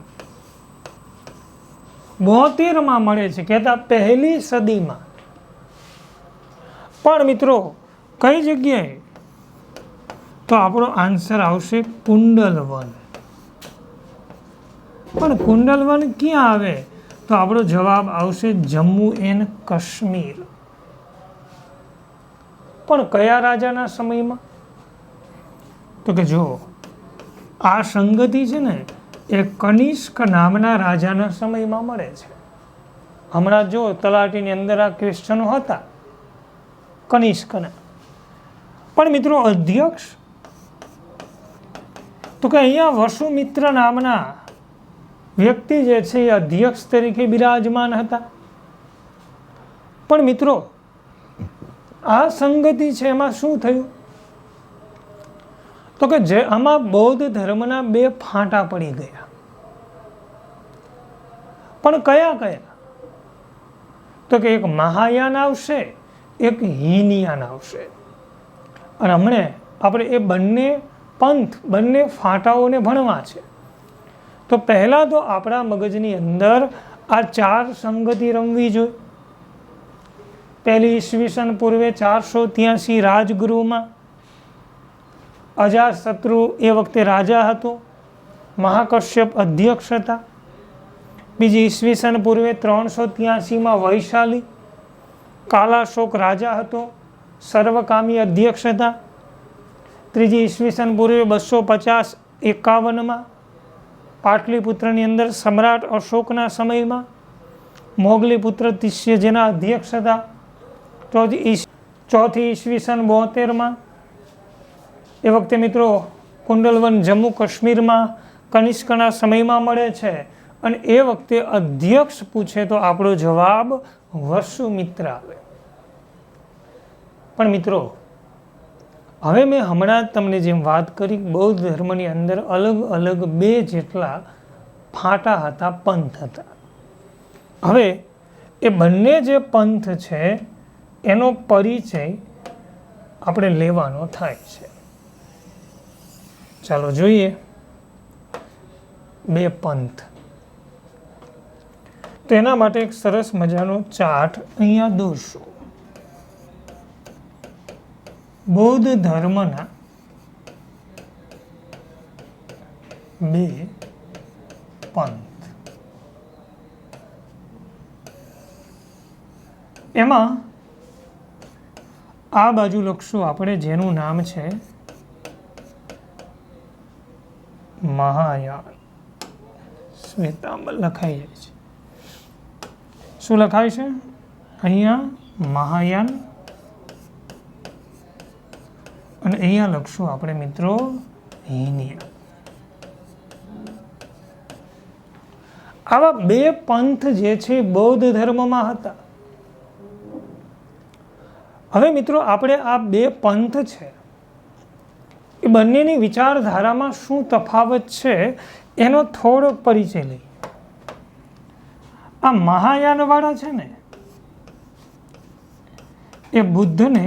72માં મળે છે, કહેતા 1લી સદીમાં. પણ મિત્રો કઈ જગ્યાએ? તો આપણો આન્સર આવશે કુંડલવન. પણ કુંડલવન ક્યાં આવે? તો આપણો જવાબ આવશે જમ્મુ એન્ડ કાશ્મીર. પણ કયા રાજાના સમયમાં? તો કે જો આ સંગતિ છે ને એ કનિષ્ક નામના રાજાના સમયમાં મળે છે. હમણાં જો તલાટીની અંદર આ ક્વેશ્ચનો હતા કનિષ્કના. પણ મિત્રો અધ્યક્ષ તો કે અહીંયા વસુમિત્ર નામના વ્યક્તિ જે છે એ અધ્યક્ષ તરીકે બિરાજમાન હતા. પણ મિત્રો આ સંગતિ છે એમાં શું થયું તો કે જે આમાં બૌદ્ધ ધર્મના બે ફાંટા પડી ગયા. પણ કયા કયા તો કે એક મહાયાન આવશે, એક હીનયાન આવશે. અને હમણે આપણે એ બંને પંથ, બંને ફાંટાઓને ભણવા છે. તો પહેલાં તો આપણા મગજની અંદર આ ચાર સંગતિ રમવી જોઈએ. પહેલી ઈસવીસન પૂર્વે 483 રાજગૃહમાં અજાતશત્રુ એ વખતે રાજા હતો, મહાકશ્યપ અધ્યક્ષ હતા. બીજી ઈસવીસન પૂર્વે 383માં વૈશાલી કાલાશોક રાજા હતો, સર્વકામી અધ્યક્ષ હતા. ત્રીજી ઈસવીસન પૂર્વે 250-51માં પાટલીપુત્રની અંદર સમ્રાટ અશોકના સમયમાં મોગલીપુત્ર તિષ્યજના અધ્યક્ષ હતા. ચોથી ઈસવીસન 72માં એ વખતે મિત્રો કુંડલવન જમ્મુ કાશ્મીરમાં કનિષ્કના સમયમાં મળે છે. અને એ વખતે અધ્યક્ષ પૂછે તો આપણો જવાબ વસુમિત્ર આવે. પણ મિત્રો હવે મેં હમણાં તમને જેમ વાત કરી, બૌદ્ધ ધર્મની અંદર અલગ અલગ બે જેટલા ફાંટા હતા, પંથ હતા. હવે એ બંને જે પંથ છે એનો પરિચય આપણે લેવાનો થાય છે. ચાલો જોઈએ બે પંથ. તો એના માટે એક સરસ મજાનો ચાર્ટ અહીંયા દોરશું. બૌદ્ધ ધર્મના બે પંથ. એમાં આ બાજુ લખશું આપણે જેનું નામ છે મહાયાન. શ્વેતાંબર લખાઈ જાય છે. શું લખાય છે અહીંયા? મહાયાન. અને અહીંયા લખશું આપણે મિત્રો હીનયાન. આવા બે પંથ જે છે બૌદ્ધ ધર્મમાં હતા. હવે મિત્રો આપણે આ બે પંથ છે એ બંનેની વિચારધારામાં શું તફાવત છે એનો થોડો પરિચય લઈએ. આ મહાયાનવાળા છે ને એ બુદ્ધને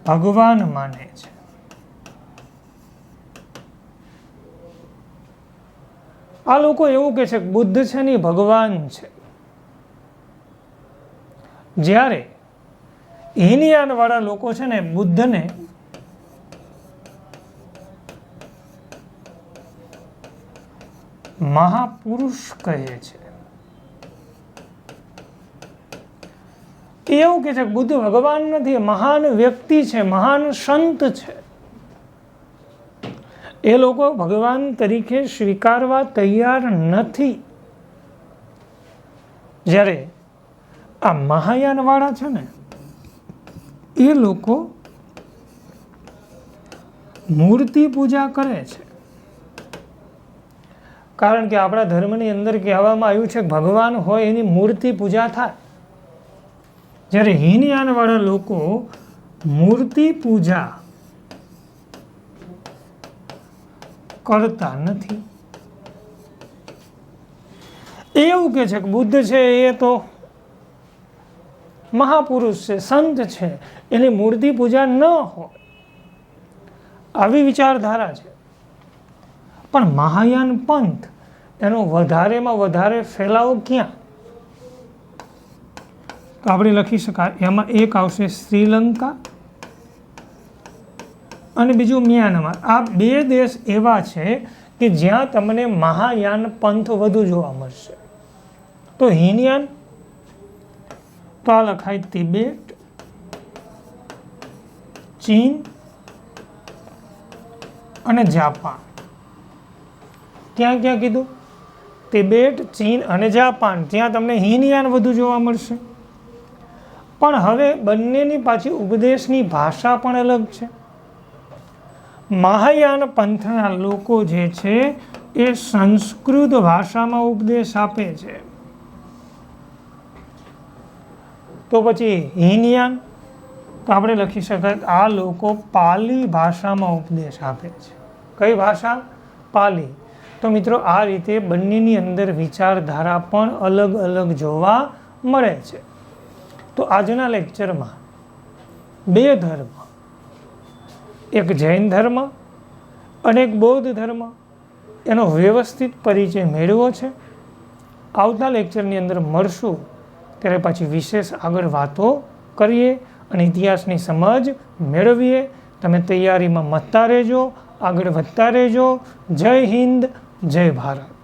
ભગવાન માને છે. આ લોકો એવું કહે છે કે બુદ્ધ છે ને ભગવાન છે. જ્યારે હીનયાન વાળા લોકો છે ને બુદ્ધને મહાપુરુષ કહે છે. એવું કે છે કે બુદ્ધ ભગવાન નથી, મહાન વ્યક્તિ છે, મહાન સંત છે. એ લોકો ભગવાન તરીકે સ્વીકારવા તૈયાર નથી. જ્યારે આ મહાયાન વાળા છે ને એ લોકો મૂર્તિ પૂજા કરે છે. કારણ કે આપણા ધર્મની અંદર કહેવામાં આવ્યું છે કે ભગવાન હોય એની મૂર્તિ પૂજા થાય. જ્યારે હીનયાન વાળા લોકો મૂર્તિ પૂજા કરતા નથી. એવું કે છે કે બુદ્ધ છે એ તો મહાપુરુષ છે, સંત છે, એની મૂર્તિ પૂજા ન હોય, આવી વિચારધારા છે. પણ મહાયાન પંથ એનો વધારેમાં વધારે ફેલાવો ક્યાં? તો આપણે લખી શકાય એમાં એક આવશે શ્રીલંકા અને બીજું મ્યાનમાર. આ બે દેશ એવા છે કે જ્યાં તમને મહાયાન પંથ વધુ જોવા મળશે. તો હીનયાન તો આ લખાય તિબેટ ચીન અને જાપાન. ત્યાં ક્યાં કીધું? તિબેટ, ચીન અને જાપાન. ત્યાં તમને હીનયાન વધુ જોવા મળશે. પણ હવે બંનેની પાછી ઉપદેશની ભાષા પણ અલગ છે. મહાયાન પંથના લોકો જે છે એ સંસ્કૃત ભાષામાં ઉપદેશ આપે છે. તો પછી હીનયાન, તો આપણે લખી શકાય આ લોકો પાલી ભાષામાં ઉપદેશ આપે છે. કઈ ભાષા? પાલી. તો મિત્રો આ રીતે બંનેની અંદર વિચારધારા પણ અલગ અલગ જોવા મળે છે. તો આજના લેક્ચરમાં બે ધર્મ, એક જૈન ધર્મ અને એક બૌદ્ધ ધર્મ, એનો વ્યવસ્થિત પરિચય મેળવ્યો છે. આવતા લેક્ચરની અંદર મળશું ત્યારે પાછી વિશેષ આગળ વાતો કરીએ અને ઇતિહાસની સમજ મેળવીએ. તમે તૈયારીમાં મથતા રહેજો, આગળ વધતા રહેજો. જય હિન્દ, જય ભારત.